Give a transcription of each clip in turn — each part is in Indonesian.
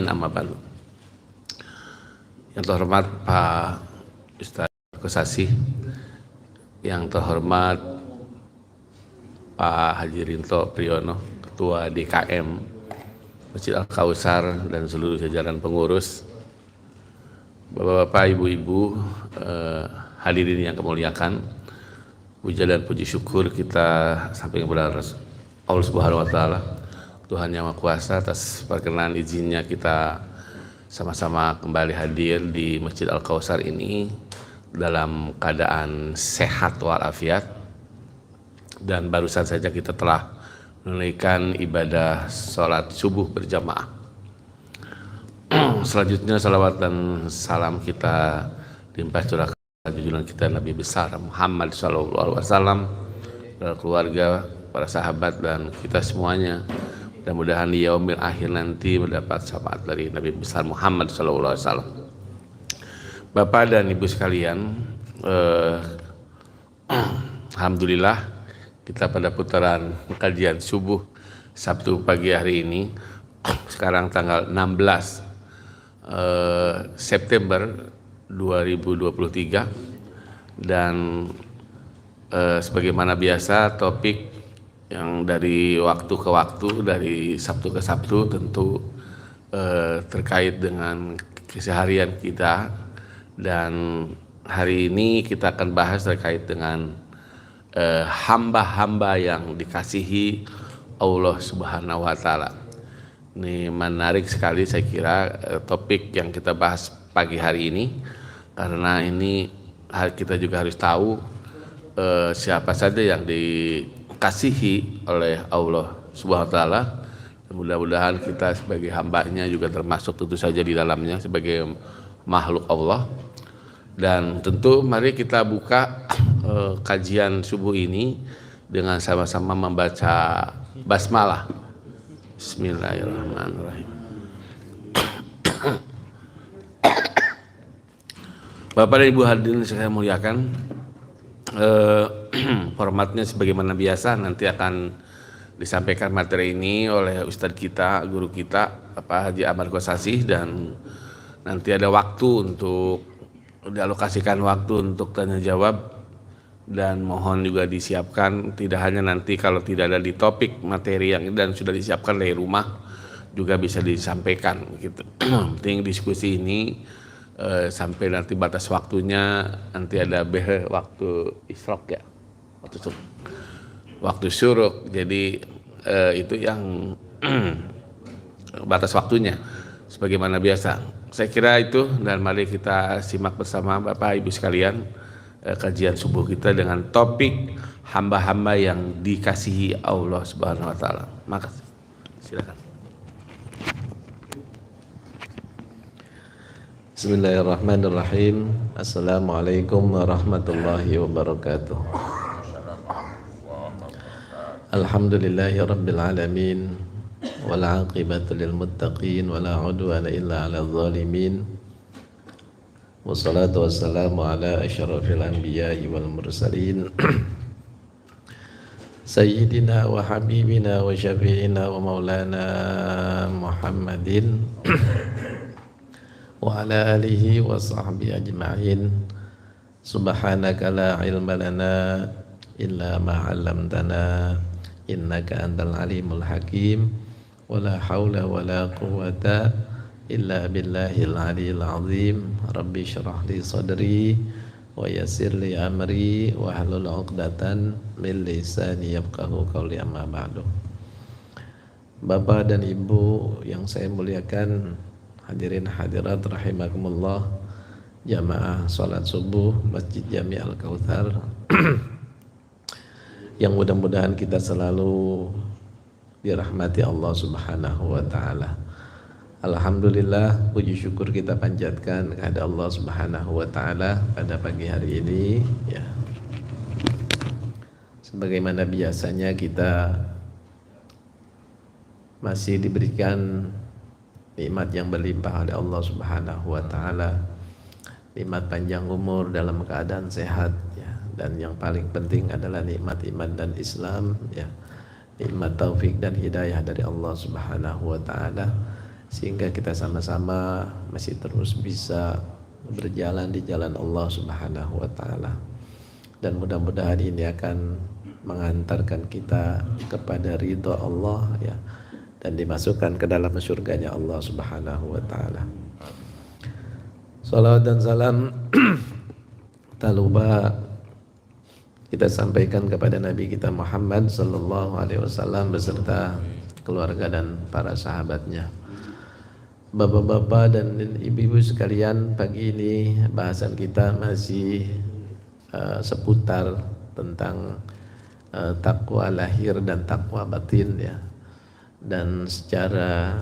Amin amma ba'du. Yang terhormat Pak Ustaz Kosasih, yang terhormat Pak Haji Rinto Priyono, Ketua DKM Masjid Al-Kausar dan seluruh jajaran pengurus, Bapak-bapak, ibu-ibu, hadirin yang kemuliakan, puja dan puji syukur kita sampaikan kepada Allah Subhanahu wa taala, Tuhan Yang Maha Kuasa, atas perkenan izinnya kita sama-sama kembali hadir di Masjid Al-Kausar ini dalam keadaan sehat walafiat, dan barusan saja kita telah menunaikan ibadah sholat subuh berjamaah. Selanjutnya salawat dan salam kita limpah curahkan junjungan kita Nabi besar Muhammad SAW, keluarga, para sahabat, dan kita semuanya. Mudah-mudahan di yaumil akhir nanti mendapat syafaat dari Nabi besar Muhammad SAW. Bapak dan Ibu sekalian, alhamdulillah kita pada putaran kajian subuh Sabtu pagi hari ini, sekarang tanggal 16 September 2023, dan sebagaimana biasa topik yang dari waktu ke waktu, dari Sabtu ke Sabtu tentu terkait dengan keseharian kita, dan hari ini kita akan bahas terkait dengan hamba-hamba yang dikasihi Allah Subhanahu wa taala. Ini menarik sekali saya kira topik yang kita bahas pagi hari ini, karena ini kita juga harus tahu siapa saja yang dikasihi oleh Allah Subhanahu wa taala. Mudah-mudahan kita sebagai hambanya juga termasuk tentu saja di dalamnya sebagai makhluk Allah. Dan tentu mari kita buka kajian subuh ini dengan sama-sama membaca basmalah. Bismillahirrahmanirrahim. Bapak dan Ibu hadirin saya muliakan, formatnya sebagaimana biasa, nanti akan disampaikan materi ini oleh Ustadz kita, guru kita, Pak Haji Ahmad Kosasih, dan nanti ada waktu untuk dialokasikan waktu untuk tanya jawab, dan mohon juga disiapkan tidak hanya nanti kalau tidak ada di topik materi yang dan sudah disiapkan dari rumah juga bisa disampaikan gitu. Penting diskusi ini sampai nanti batas waktunya, nanti ada waktu isyraq ya, waktu syuruk, jadi itu yang batas waktunya sebagaimana biasa. Saya kira itu, dan mari kita simak bersama Bapak Ibu sekalian kajian subuh kita dengan topik hamba-hamba yang dikasihi Allah Subhanahu wa taala. Makasih. Silakan. Bismillahirrahmanirrahim. Assalamualaikum warahmatullahi wabarakatuh. Alhamdulillahi rabbil alamin, wal aqibatu lil muttaqin, wala udwana illa 'alal zalimin. Wassalatu wassalamu ala asyrafil anbiya'i wal mursalin Sayyidina wa habibina wa syafi'ina wa maulana Muhammadin wa ala alihi wa sahbihi ajma'in. Subhanaka la ilma lana illa ma 'allamtana innaka antal alimul hakim, wa la haula wa la quwwata illa billahil aliyil azim. Rabbi syrah li sadri wa yassir li amri wa hlul 'uqdatan min lisani yafqahu qawli, amma ba'du. Bapak dan Ibu yang saya muliakan, hadirin hadirat rahimakumullah, jamaah salat subuh Masjid Jami Al-Kautsar yang mudah-mudahan kita selalu dirahmati Allah Subhanahu wa taala. Alhamdulillah, puji syukur kita panjatkan kepada Allah Subhanahu wa taala pada pagi hari ini ya. Sebagaimana biasanya kita masih diberikan nikmat yang berlimpah oleh Allah Subhanahu wa taala, nikmat panjang umur dalam keadaan sehat ya, dan yang paling penting adalah nikmat iman dan Islam ya, nikmat taufik dan hidayah dari Allah Subhanahu wa taala, sehingga kita sama-sama masih terus bisa berjalan di jalan Allah Subhanahu wa taala. Dan mudah-mudahan ini akan mengantarkan kita kepada ridha Allah ya, dan dimasukkan ke dalam surganya Allah Subhanahu wa taala. Salawat dan salam tak lupa kita sampaikan kepada Nabi kita Muhammad sallallahu alaihi wasallam beserta keluarga dan para sahabatnya. Bapak-bapak dan ibu-ibu sekalian, pagi ini bahasan kita masih seputar tentang takwa lahir dan takwa batin ya. Dan secara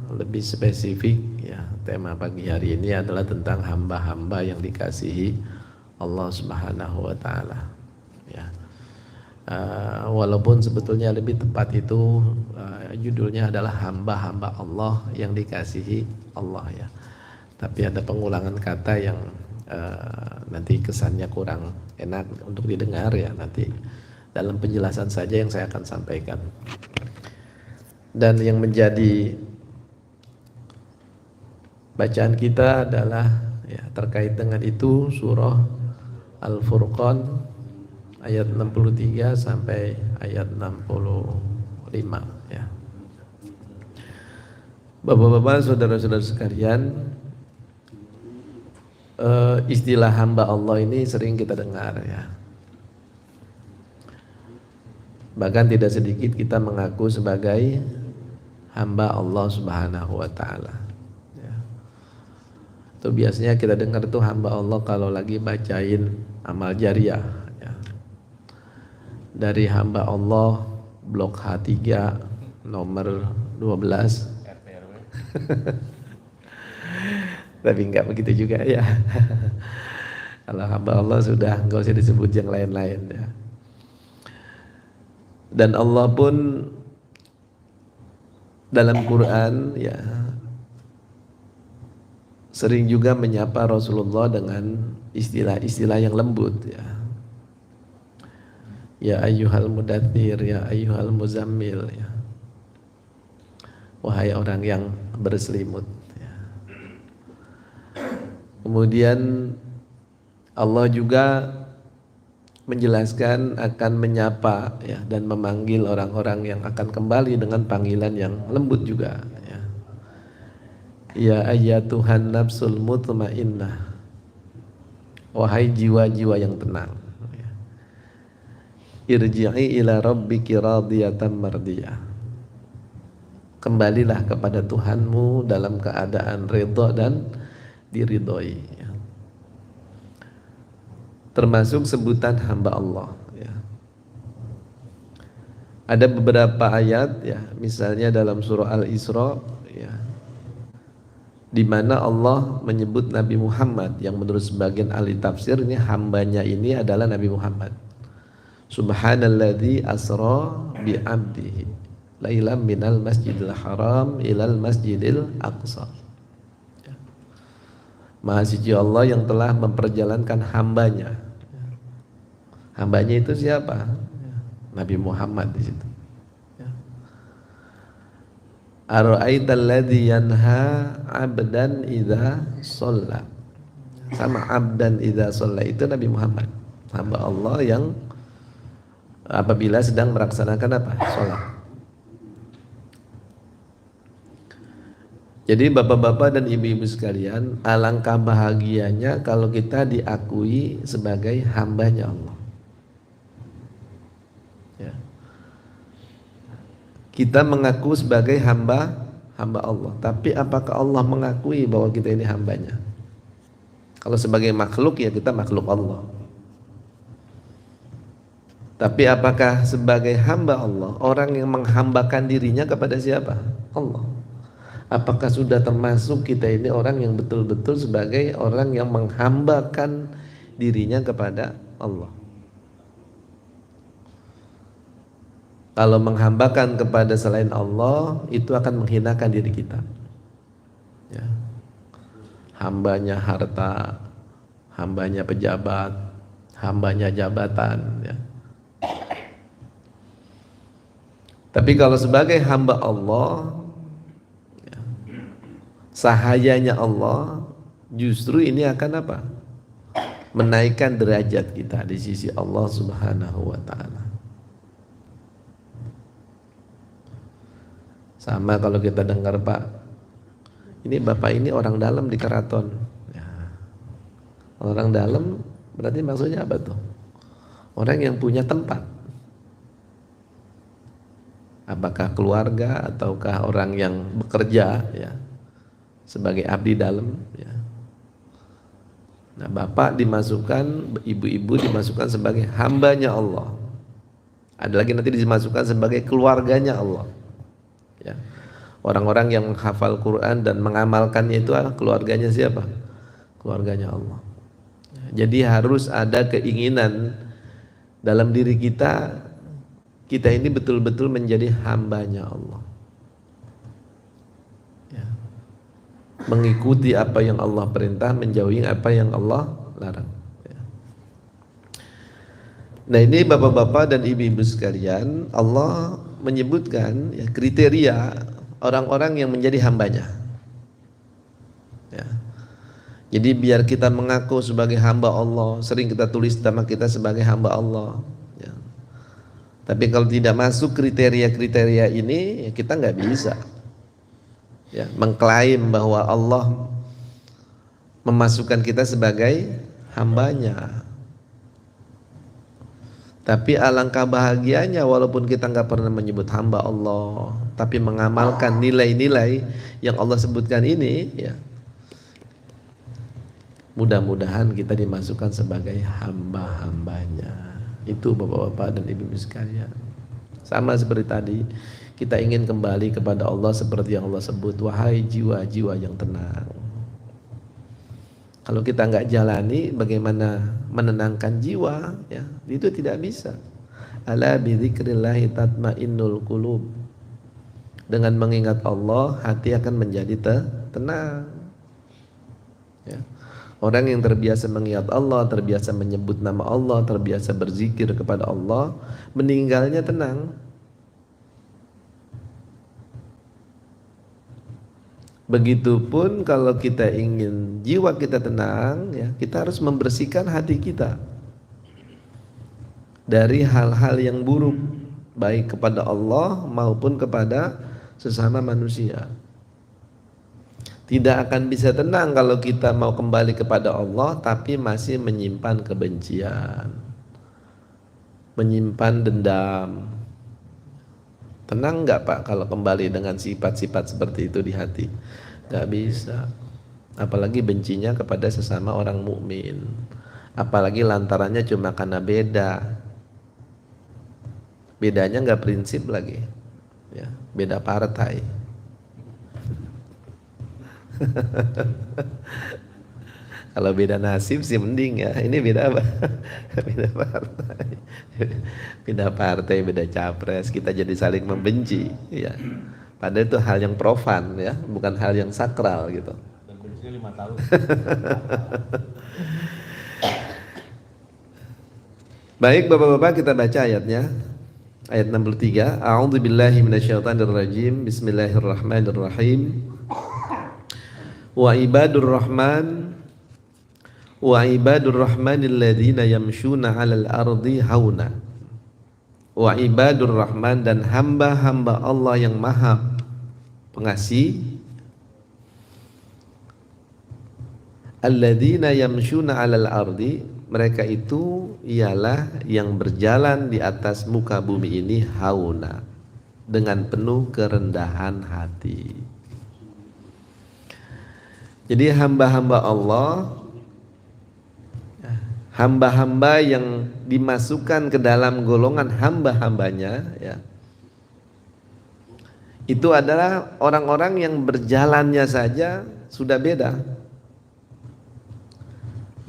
lebih spesifik ya, tema pagi hari ini adalah tentang hamba-hamba yang dikasihi Allah Subhanahu wa taala ya. Walaupun sebetulnya lebih tepat itu judulnya adalah hamba-hamba Allah yang dikasihi Allah ya. Tapi ada pengulangan kata yang nanti kesannya kurang enak untuk didengar ya. Nanti dalam penjelasan saja yang saya akan sampaikan. Dan yang menjadi bacaan kita adalah ya, terkait dengan itu surah Al-Furqan ayat 63 sampai ayat 65 ya. Bapak-bapak, saudara-saudara sekalian, istilah hamba Allah ini sering kita dengar ya. Bahkan tidak sedikit kita mengaku sebagai hamba Allah Subhanahu wa taala ya. Itu biasanya kita dengar itu hamba Allah kalau lagi bacain amal jariah ya. Dari hamba Allah blok H3 nomor 12 tapi enggak begitu juga ya. Kalau hamba Allah sudah enggak usah disebut yang lain-lain ya. Dan Allah pun dalam Quran ya sering juga menyapa Rasulullah dengan istilah-istilah yang lembut ya. Ya ayyuhal mudaththir, ya ayyuhal muzammil ya. Wahai orang yang berselimut ya. Kemudian Allah juga menjelaskan akan menyapa ya, dan memanggil orang-orang yang akan kembali dengan panggilan yang lembut juga ya. Ya ayyatuhan nafsul mutmainnah, wahai jiwa-jiwa yang tenang ya. Irji'i ila rabbiki radiyatan mardiyah, kembalilah kepada Tuhanmu dalam keadaan ridha dan diridhoi ya. Termasuk sebutan hamba Allah ya. Ada beberapa ayat ya, misalnya dalam surah Al-Isra ya, di mana Allah menyebut Nabi Muhammad yang menurut sebagian ahli tafsir ini hambanya ini adalah Nabi Muhammad. Subhanalladzi asra bi 'abdihi lailan minal masjidil haram ilal masjidil aqsa. Maha suci Allah yang telah memperjalankan hambanya. Hambanya itu siapa? Nabi Muhammad di situ. Ara'aital ladzi yanha 'abdan idza shalla. Sama 'abdan idza shalla itu Nabi Muhammad, hamba Allah yang apabila sedang melaksanakan apa? Salat. Jadi bapak-bapak dan ibu-ibu sekalian, alangkah bahagianya kalau kita diakui sebagai hambanya Allah ya. Kita mengaku sebagai hamba Allah, tapi apakah Allah mengakui bahwa kita ini hambanya? Kalau sebagai makhluk ya kita makhluk Allah, tapi apakah sebagai hamba Allah, orang yang menghambakan dirinya kepada siapa? Allah. Apakah sudah termasuk kita ini orang yang betul-betul sebagai orang yang menghambakan dirinya kepada Allah? Kalau menghambakan kepada selain Allah, itu akan menghinakan diri kita ya. Hambanya harta, hambanya pejabat, hambanya jabatan ya. Tapi kalau sebagai hamba Allah, sahayanya Allah, justru ini akan apa? Menaikkan derajat kita di sisi Allah Subhanahu wa taala. Sama kalau kita dengar, Pak, ini Bapak ini orang dalam di keraton. Ya. Orang dalam berarti maksudnya apa tuh? Orang yang punya tempat. Apakah keluarga ataukah orang yang bekerja ya sebagai abdi dalam ya. Nah, bapak dimasukkan, ibu-ibu dimasukkan sebagai hambanya Allah. Ada lagi nanti dimasukkan sebagai keluarganya Allah. Ya. Orang-orang yang menghafal Quran dan mengamalkannya itu keluarganya siapa? Keluarganya Allah. Jadi harus ada keinginan dalam diri kita ini betul-betul menjadi hambanya Allah. Ya. Mengikuti apa yang Allah perintah, menjauhi apa yang Allah larang. Ya. Nah, ini bapak-bapak dan ibu-ibu sekalian, Allah menyebutkan ya, kriteria orang-orang yang menjadi hambanya. Ya. Jadi biar kita mengaku sebagai hamba Allah, sering kita tulis nama kita sebagai hamba Allah. Ya. Tapi kalau tidak masuk kriteria-kriteria ini, ya kita nggak bisa ya, mengklaim bahwa Allah memasukkan kita sebagai hambanya. Tapi alangkah bahagianya walaupun kita nggak pernah menyebut hamba Allah, tapi mengamalkan nilai-nilai yang Allah sebutkan ini, ya, mudah-mudahan kita dimasukkan sebagai hamba-hambanya. Itu bapak-bapak dan ibu-ibu sekalian. Sama seperti tadi, kita ingin kembali kepada Allah seperti yang Allah sebut, wahai jiwa-jiwa yang tenang. Kalau kita nggak jalani, bagaimana menenangkan jiwa? Ya, itu tidak bisa. Ala bidzikrillahi tatmainnul qulub. Dengan mengingat Allah, hati akan menjadi tenang. Ya. Orang yang terbiasa mengingat Allah, terbiasa menyebut nama Allah, terbiasa berzikir kepada Allah, meninggalnya tenang. Begitupun kalau kita ingin jiwa kita tenang, ya, kita harus membersihkan hati kita dari hal-hal yang buruk, baik kepada Allah maupun kepada sesama manusia. Tidak akan bisa tenang kalau kita mau kembali kepada Allah tapi masih menyimpan kebencian, menyimpan dendam. Tenang nggak Pak kalau kembali dengan sifat-sifat seperti itu di hati? Nggak bisa. Apalagi bencinya kepada sesama orang mukmin. Apalagi lantarannya cuma karena beda. Bedanya nggak prinsip lagi, ya, beda partai. Kalau beda nasib sih mending ya. Ini beda apa? Beda partai. Beda partai, beda capres. Kita jadi saling membenci, ya. Padahal itu hal yang profan, ya, bukan hal yang sakral gitu. Dan bencinya 5 tahun. Baik bapak-bapak, kita baca ayatnya. Ayat 63. A'udzubillahi minasyaitonirrajim. Bismillahirrahmanirrahim. Wa ibadur rahmanil ladzina yamshuna 'alal ardi hauna. Wa ibadur rahman, dan hamba-hamba Allah yang maha pengasih, alladzina yamshuna 'alal ardi, mereka itu ialah yang berjalan di atas muka bumi ini hauna, dengan penuh kerendahan hati. Jadi hamba-hamba Allah, hamba-hamba yang dimasukkan ke dalam golongan hamba-hambanya, ya, itu adalah orang-orang yang berjalannya saja sudah beda,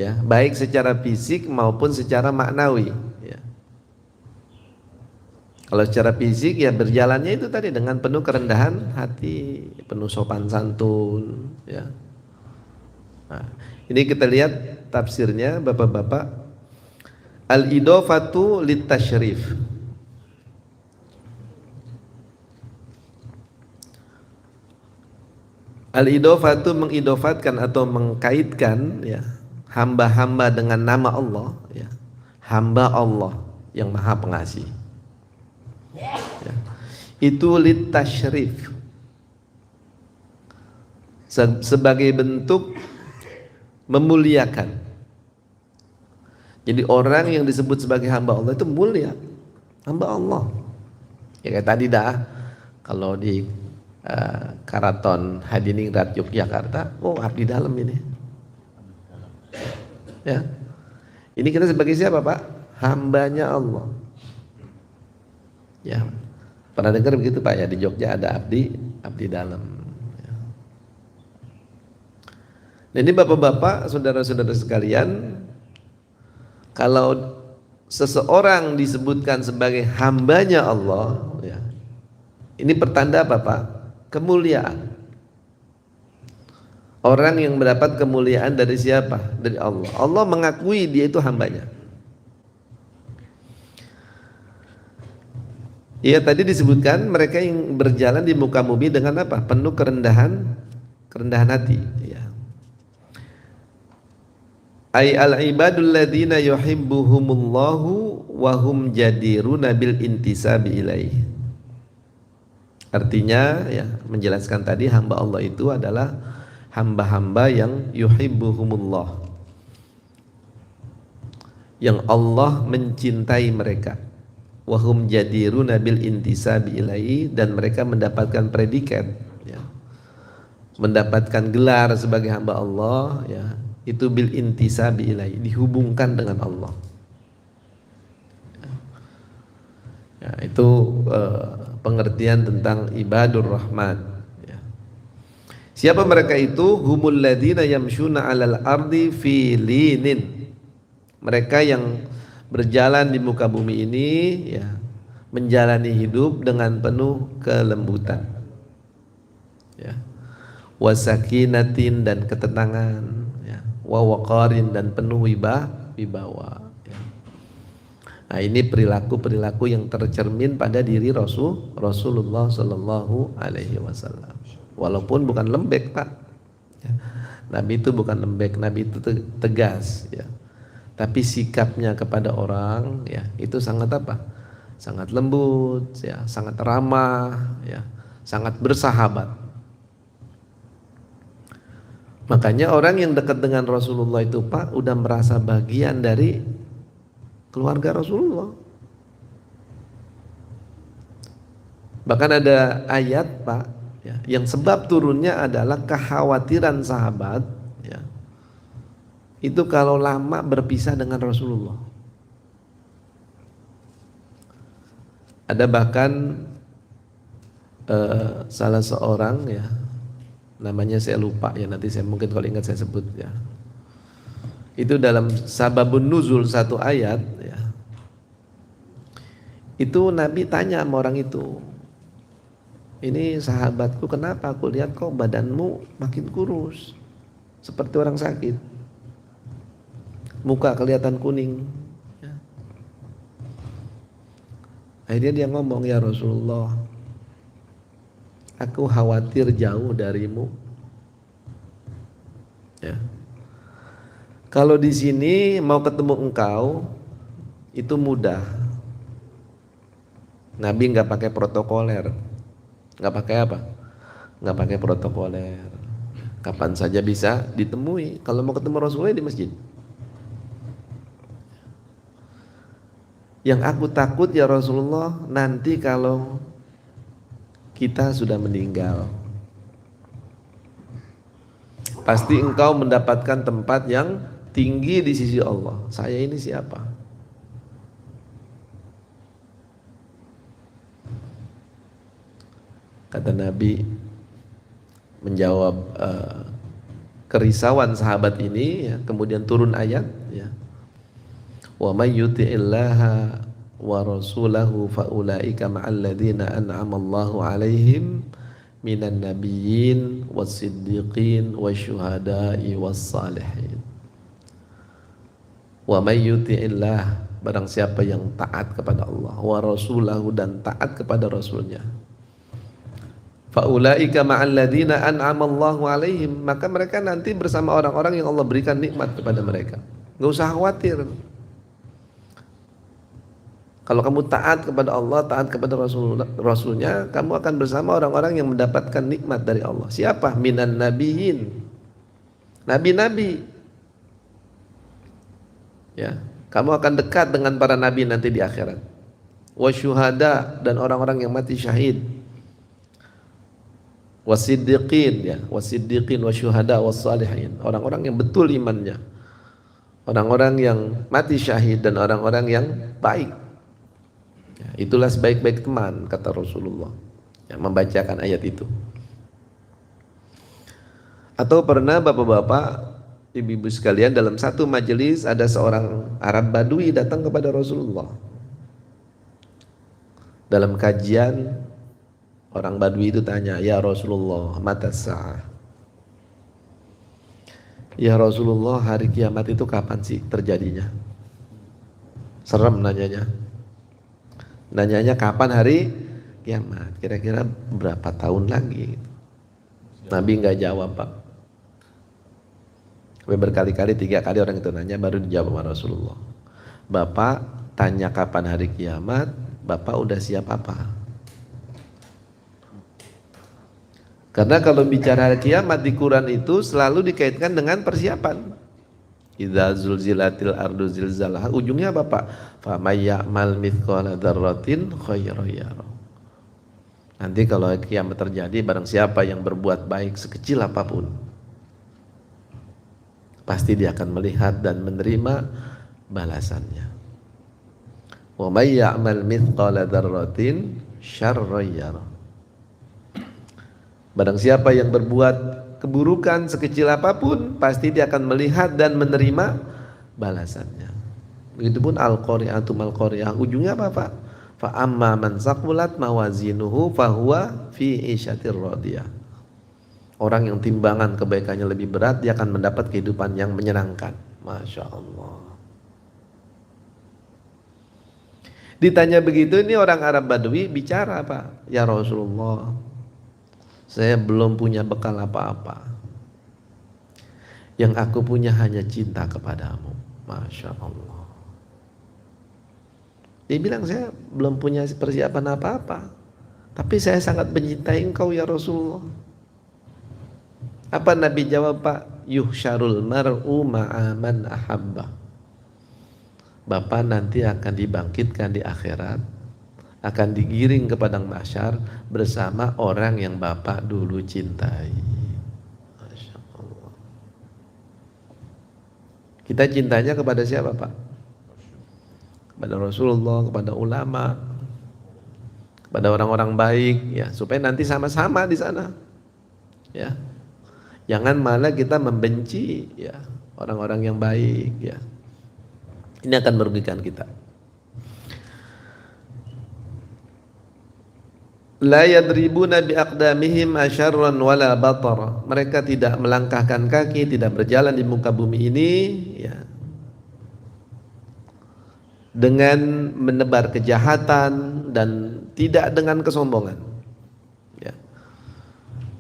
ya, baik secara fisik maupun secara maknawi, ya. Kalau secara fisik ya berjalannya itu tadi dengan penuh kerendahan hati, penuh sopan santun, ya. Nah, ini kita lihat tafsirnya bapak-bapak. Al-idofatu litasyrif. Al-idhofatu mengidofatkan atau mengkaitkan ya hamba-hamba dengan nama Allah ya. Hamba Allah yang Maha Pengasih. Ya. Itu litasyrif. Sebagai bentuk memuliakan. Jadi orang yang disebut sebagai hamba Allah itu mulia. Hamba Allah. Ya kayak tadi dah kalau di Karaton Hadiningrat Yogyakarta, oh abdi dalam ini. Ya. Ini kita sebagai siapa, Pak? Hambanya Allah. Ya. Pernah dengar begitu, Pak ya, di Jogja ada abdi dalam. Ya. Nah, ini Bapak-bapak, saudara-saudara sekalian, kalau seseorang disebutkan sebagai hambanya Allah, ya. Ini pertanda apa, Pak? Kemuliaan. Orang yang mendapat kemuliaan dari siapa? Dari Allah. Allah mengakui dia itu hambanya. Ya tadi disebutkan mereka yang berjalan di muka bumi dengan apa? Penuh kerendahan hati. Ya. Ay al-ibadul ladzina yuhibbuhumullahu wa hum jadiruna bil intisabi ilaihi. Artinya ya menjelaskan tadi hamba Allah itu adalah hamba-hamba yang yuhibbuhumullah, yang Allah mencintai mereka, wahum jadiruna bil intisabi ilaihi, dan mereka mendapatkan predikat ya, mendapatkan gelar sebagai hamba Allah ya, itu bil intisabi ilaihi, dihubungkan dengan Allah ya, itu pengertian tentang ibadur rahman ya. Siapa mereka itu? Humul ladzina yamshuna 'alal ardi fi linin. Mereka yang berjalan di muka bumi ini ya, menjalani hidup dengan penuh kelembutan ya. Wasakinatin, dan ketenangan ya. Wa waqarin, dan penuh wibawa. Nah, ini perilaku-perilaku yang tercermin pada diri Rasulullah Sallallahu Alaihi Wasallam. Walaupun bukan lembek, Pak. Ya. Nabi itu bukan lembek, Nabi itu tegas. Ya. Tapi sikapnya kepada orang, ya itu sangat apa? Sangat lembut, ya, sangat ramah, ya, sangat bersahabat. Makanya orang yang dekat dengan Rasulullah itu, Pak, udah merasa bagian dari keluarga Rasulullah. Bahkan ada ayat, Pak ya, yang sebab turunnya adalah kekhawatiran sahabat ya, itu kalau lama berpisah dengan Rasulullah. Ada bahkan salah seorang ya, namanya saya lupa ya, nanti saya mungkin kalau ingat saya sebut ya. Itu dalam sababun nuzul satu ayat ya. Itu Nabi tanya sama orang itu, ini sahabatku, kenapa aku lihat kok badanmu makin kurus seperti orang sakit, muka kelihatan kuning ya. Akhirnya dia ngomong, ya Rasulullah, aku khawatir jauh darimu ya. Kalau di sini mau ketemu engkau itu mudah. Nabi nggak pakai protokoler, nggak pakai apa? Nggak pakai protokoler. Kapan saja bisa ditemui. Kalau mau ketemu Rasulullah di masjid. Yang aku takut ya Rasulullah, nanti kalau kita sudah meninggal, pasti engkau mendapatkan tempat yang tinggi di sisi Allah. Saya ini siapa? Kata Nabi menjawab kerisauan sahabat ini ya, kemudian turun ayat ya. Wa may yuti'illaha wa rasulahu fa ulaika ma'al ladzina an'ama Allahu 'alaihim minan nabiyyin was-siddiqin wasyuhada'i was-salihin. Wa may yuti'illah, barang siapa yang taat kepada Allah, wa rasulahu, dan taat kepada Rasulnya, Faulaika ma'al ladzina an'ama Allahu 'alaihim, maka mereka nanti bersama orang-orang yang Allah berikan nikmat kepada mereka. Enggak usah khawatir. Kalau kamu taat kepada Allah, taat kepada Rasulnya, kamu akan bersama orang-orang yang mendapatkan nikmat dari Allah. Siapa? Minan nabiyyin, nabi-nabi. Ya, kamu akan dekat dengan para nabi nanti di akhirat. Wasyuhada, dan orang-orang yang mati syahid. Wasiddiqin, ya, wasiddiqin wasyuhada wassalihin, orang-orang yang betul imannya, orang-orang yang mati syahid dan orang-orang yang baik. Ya, itulah sebaik-baik teman, kata Rasulullah yang membacakan ayat itu. Atau pernah bapak-bapak, ibu-ibu sekalian, dalam satu majelis ada seorang Arab Badui datang kepada Rasulullah. Dalam kajian, orang Badui itu tanya, "Ya Rasulullah, mata sa'ah?" Ya Rasulullah, hari kiamat itu kapan sih terjadinya? Serem nanyanya. Nanyanya kapan hari kiamat? Kira-kira berapa tahun lagi? Nabi nggak jawab, Pak. Berkali-kali, 3 kali orang itu nanya, baru dijawab sama Rasulullah. Bapak tanya kapan hari kiamat, Bapak udah siap apa? Karena kalau bicara hari kiamat di Quran itu selalu dikaitkan dengan persiapan. Idza zulzilatil ardu zilzalaha, ujungnya apa, Pak? Fa may ya'mal mithqala dzarratin khairan yarah. Nanti kalau kiamat terjadi, barang siapa yang berbuat baik sekecil apapun, pasti dia akan melihat dan menerima balasannya. Wa may ya'mal mithqala dzarratin syarran yarah. Barang siapa yang berbuat keburukan sekecil apapun, pasti dia akan melihat dan menerima balasannya. Begitupun al-qari'atu mal-qari'ah, ujungnya apa, Pak? Fa amma man saqulat mawazinuhu fahuwa fi 'isyatir radiyah. Orang yang timbangan kebaikannya lebih berat, dia akan mendapat kehidupan yang menyenangkan. Masya Allah. Ditanya begitu, ini orang Arab Badui bicara, Pak. Ya Rasulullah, saya belum punya bekal apa-apa. Yang aku punya hanya cinta kepadamu. Masya Allah. Dia bilang, saya belum punya persiapan apa-apa, tapi saya sangat mencintai engkau ya Rasulullah. Apa Nabi jawab, Pak? Yuhsyarul mar'u ma'aman ahabba. Bapak nanti akan dibangkitkan di akhirat, akan digiring ke padang mahsyar bersama orang yang Bapak dulu cintai. Masya Allah. Kita cintanya kepada siapa, Pak? Kepada Rasulullah, kepada ulama, kepada orang-orang baik, ya, supaya nanti sama-sama di sana. Ya. Jangan malah kita membenci, ya, orang-orang yang baik, ya. Ini akan merugikan kita. La yadribuna biaqdamihim asyarran wala batara. Mereka tidak melangkahkan kaki, tidak berjalan di muka bumi ini, ya, dengan menebar kejahatan dan tidak dengan kesombongan. Ya.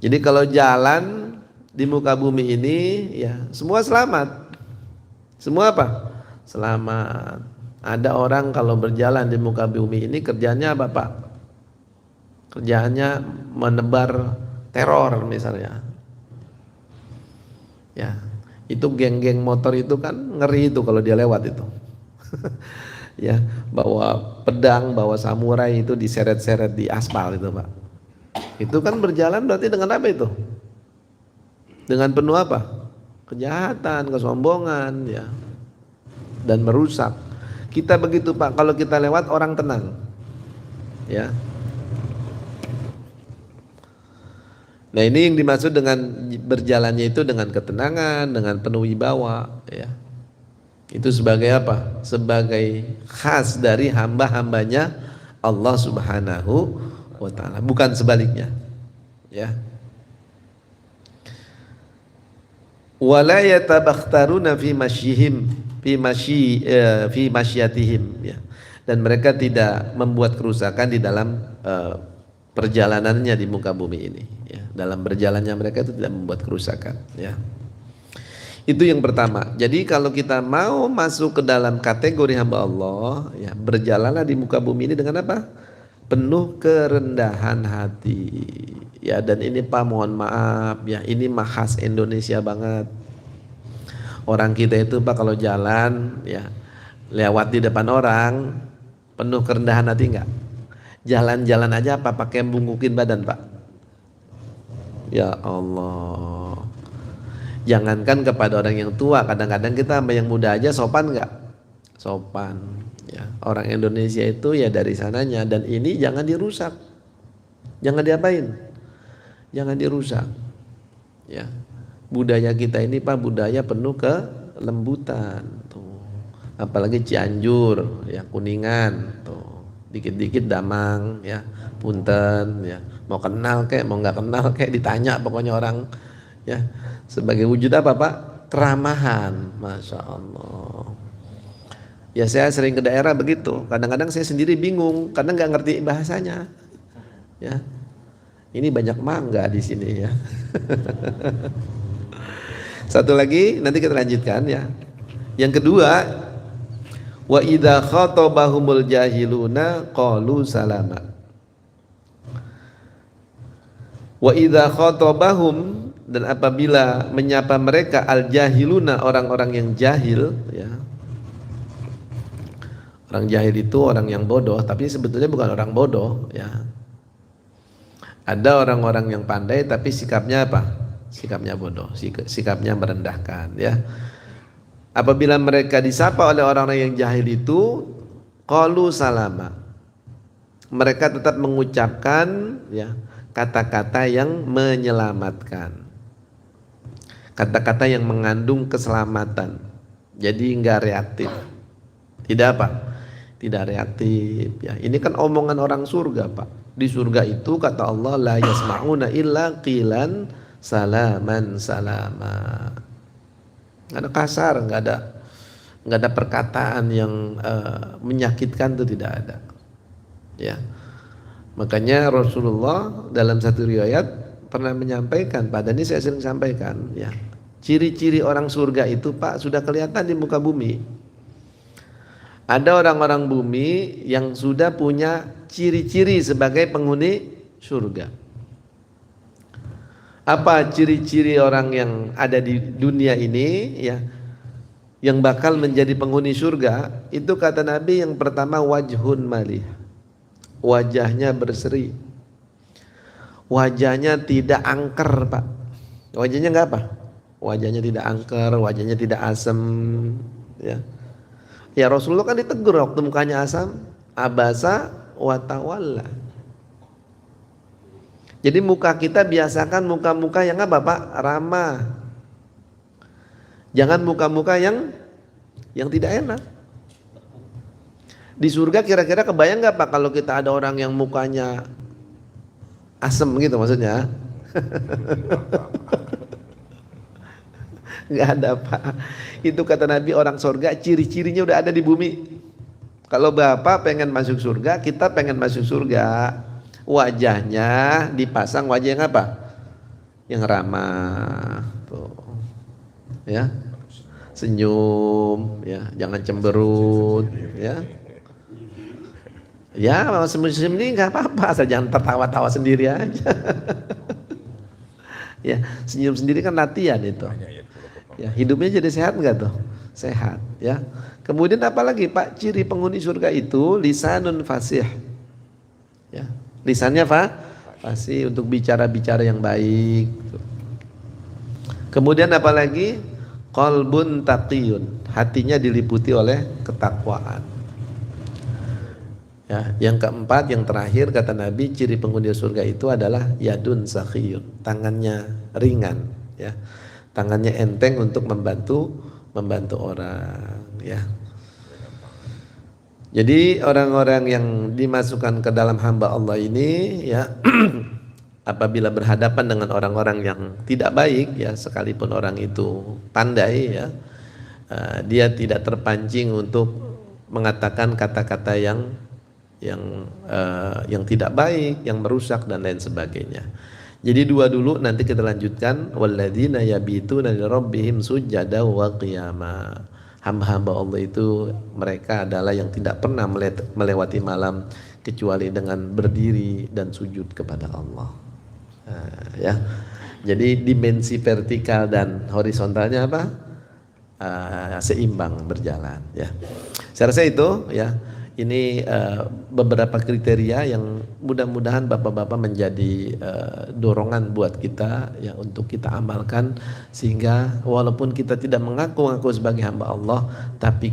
Jadi kalau jalan di muka bumi ini, ya, semua selamat. Semua apa? Selamat. Ada orang kalau berjalan di muka bumi ini kerjanya apa, Pak? Kerjaannya menebar teror misalnya. Ya, itu geng-geng motor itu kan ngeri itu kalau dia lewat itu. Ya, bawa pedang, bawa samurai itu diseret-seret di aspal itu, Pak. Itu kan berjalan berarti dengan apa itu? Dengan penuh apa? Kejahatan, kesombongan, ya, dan merusak. Kita begitu, Pak, kalau kita lewat orang tenang, ya. Nah, ini yang dimaksud dengan berjalannya itu dengan ketenangan, dengan penuh wibawa, ya. Itu sebagai apa? Sebagai khas dari hamba-hambanya Allah Subhanahu wa ta'ala, bukan sebaliknya, ya. Wala yatabakhtaruna fi masyihim fi masyiyatihim, ya. Dan mereka tidak membuat kerusakan di dalam perjalanannya di muka bumi ini, ya. Dalam berjalannya mereka itu tidak membuat kerusakan, ya. Itu yang pertama. Jadi kalau kita mau masuk ke dalam kategori hamba Allah, ya, berjalanlah di muka bumi ini dengan apa? Penuh kerendahan hati. Ya, dan ini Pak, mohon maaf ya, ini mah khas Indonesia banget. Orang kita itu Pak kalau jalan ya, lewat di depan orang penuh kerendahan hati enggak? Jalan-jalan aja apa pakai bungkukin badan Pak? Ya Allah. Jangankan kepada orang yang tua, kadang-kadang kita sama yang muda aja sopan enggak? Sopan. Ya, orang Indonesia itu ya dari sananya, dan ini jangan dirusak. Jangan diapain? Jangan dirusak. Ya. Budaya kita ini Pak, budaya penuh kelembutan tuh. Apalagi Cianjur, ya, Kuningan tuh. Dikit-dikit damang ya, punten ya. Mau kenal kek, mau nggak kenal kek ditanya pokoknya orang ya. Sebagai wujud apa Pak? Keramahan. Masya Allah. Ya saya sering ke daerah begitu. Kadang-kadang saya sendiri bingung karena nggak ngerti bahasanya. Ya, ini banyak mangga di sini ya. Satu lagi nanti kita lanjutkan ya. Yang kedua, wa idza khatabahumul jahiluna qalu salama. Wa idza khatabahum, dan apabila menyapa mereka al jahiluna, orang-orang yang jahil ya. Orang jahil itu orang yang bodoh, tapi sebetulnya bukan orang bodoh ya. Ada orang-orang yang pandai tapi sikapnya apa? Sikapnya bodoh, sikapnya merendahkan ya. Apabila mereka disapa oleh orang-orang yang jahil itu, qalu salama. Mereka tetap mengucapkan ya kata-kata yang menyelamatkan. Kata-kata yang mengandung keselamatan. Jadi enggak reaktif. Tidak apa? Tidak reaktif ya. Ini kan omongan orang surga Pak. Di surga itu kata Allah la yasma'una illa qilan salaman salama. Enggak ada kasar, enggak ada perkataan yang menyakitkan, itu tidak ada. Ya. Makanya Rasulullah dalam satu riwayat pernah menyampaikan, pada ini saya sering sampaikan ya. Ciri-ciri orang surga itu Pak sudah kelihatan di muka bumi. Ada orang-orang bumi yang sudah punya ciri-ciri sebagai penghuni surga. Apa ciri-ciri orang yang ada di dunia ini ya, yang bakal menjadi penghuni surga? Itu kata Nabi, yang pertama wajhun malih. Wajahnya berseri. Wajahnya tidak angker Pak. Wajahnya enggak apa? Wajahnya tidak angker, wajahnya tidak asem ya. Ya Rasulullah kan ditegur waktu mukanya asam, abasa wa tawalla. Jadi muka kita biasakan muka-muka yang apa Pak? Ramah. Jangan muka-muka yang tidak enak. Di surga kira-kira kebayang nggak Pak kalau kita ada orang yang mukanya asem gitu maksudnya? Nggak ada Pak. Itu kata Nabi, orang surga ciri-cirinya udah ada di bumi. Kalau Bapak pengen masuk surga, kita pengen masuk surga, wajahnya dipasang wajah yang apa? Yang ramah tuh. Ya. Senyum ya, jangan cemberut ya. Ya, senyum ini nggak apa-apa, asal jangan tertawa-tawa sendiri aja. Ya, senyum sendiri kan latihan itu. Ya, hidupnya jadi sehat enggak tuh? Sehat ya. Kemudian apalagi Pak, ciri penghuni surga itu lisanun fasih. Ya, lisannya fasih untuk bicara-bicara yang baik. Kemudian apalagi qalbun taqiyun, hatinya diliputi oleh ketakwaan. Ya, yang keempat, yang terakhir kata Nabi, ciri penghuni surga itu adalah yadun sakhiyun, tangannya ringan ya. Tangannya enteng untuk membantu orang ya. Jadi orang-orang yang dimasukkan ke dalam hamba Allah ini ya, apabila berhadapan dengan orang-orang yang tidak baik ya, sekalipun orang itu pandai ya, dia tidak terpancing untuk mengatakan kata-kata yang yang tidak baik, yang merusak dan lain sebagainya. Jadi dua dulu, nanti kita lanjutkan. Walladzina yabituna lirabbihim sujada wa qiyama. Hamba-hamba Allah itu mereka adalah yang tidak pernah melewati malam kecuali dengan berdiri dan sujud kepada Allah. Ya. Jadi dimensi vertikal dan horizontalnya apa? Seimbang berjalan. Ya. Saya rasa itu ya. Ini beberapa kriteria yang mudah-mudahan bapak-bapak menjadi dorongan buat kita ya untuk kita amalkan, sehingga walaupun kita tidak mengaku-ngaku sebagai hamba Allah, tapi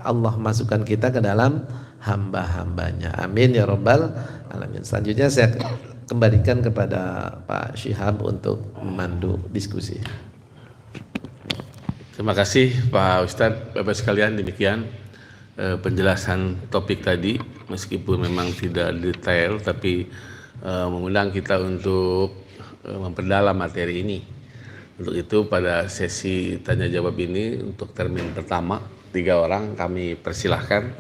Allah masukkan kita ke dalam hamba-hambanya. Amin ya rabbal alamin. Selanjutnya saya kembalikan kepada Pak Syihab untuk memandu diskusi. Terima kasih Pak Ustadz. Bapak sekalian, demikian penjelasan topik tadi, meskipun memang tidak detail, tapi mengundang kita untuk memperdalam materi ini. Untuk itu pada sesi tanya jawab ini untuk termin pertama 3 orang kami persilahkan.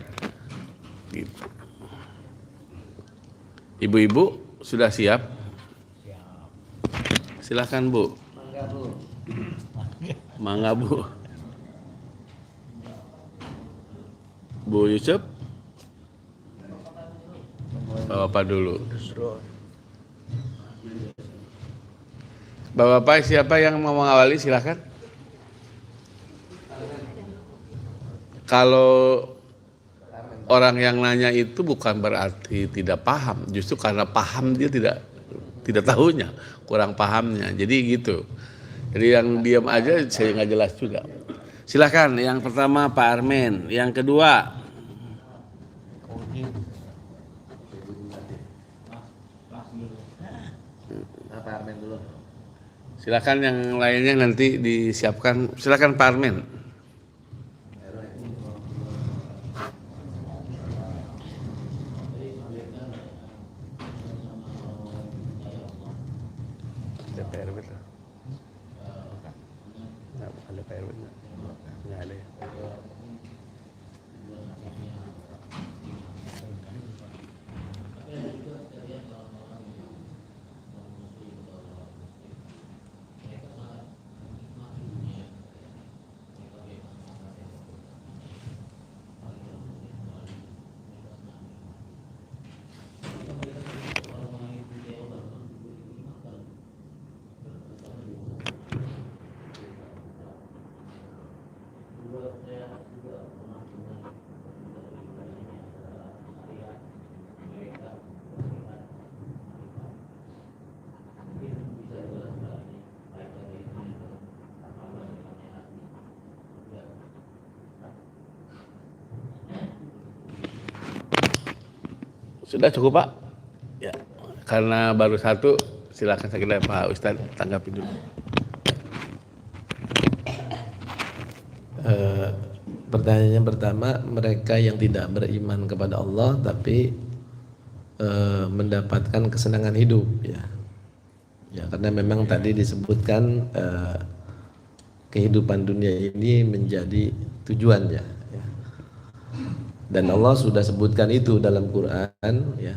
Ibu-ibu sudah siap? Silahkan Bu. Mangga Bu. Bu Yusuf, Bapak dulu. Bapak siapa yang mau mengawali, silakan. Kalau orang yang nanya itu bukan berarti tidak paham, justru karena paham dia tidak tahunya, kurang pahamnya. Jadi gitu. Jadi yang diam aja saya nggak jelas juga. Silakan, yang pertama Pak Armen, yang kedua Pak Armen dulu. silakan, yang lainnya nanti disiapkan. Silakan Pak Armen. Sudah cukup Pak? Ya, karena baru satu, silakan saya kira Pak Ustadz tanggapi dulu. Pertanyaannya pertama, mereka yang tidak beriman kepada Allah tapi mendapatkan kesenangan hidup, ya. Ya, karena memang tadi disebutkan kehidupan dunia ini menjadi tujuannya, ya. Dan Allah sudah sebutkan itu dalam Quran, ya.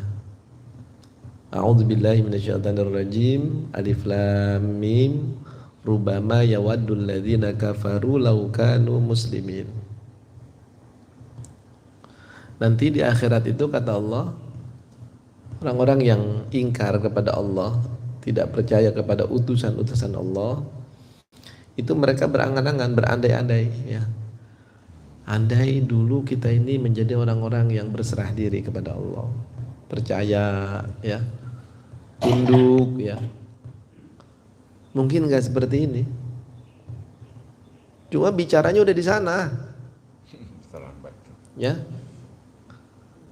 A'udzubillahi minasyaitonirrajim. Alif lam mim. Rubama yawaddul ladzina kafaru law kanu muslimin. Nanti di akhirat itu kata Allah, orang-orang yang ingkar kepada Allah, tidak percaya kepada utusan-utusan Allah, itu mereka berangan-angan, berandai-andai, ya. Andai dulu kita ini menjadi orang-orang yang berserah diri kepada Allah, percaya, ya, tunduk, ya. Mungkin nggak seperti ini. Cuma bicaranya udah di sana, ya.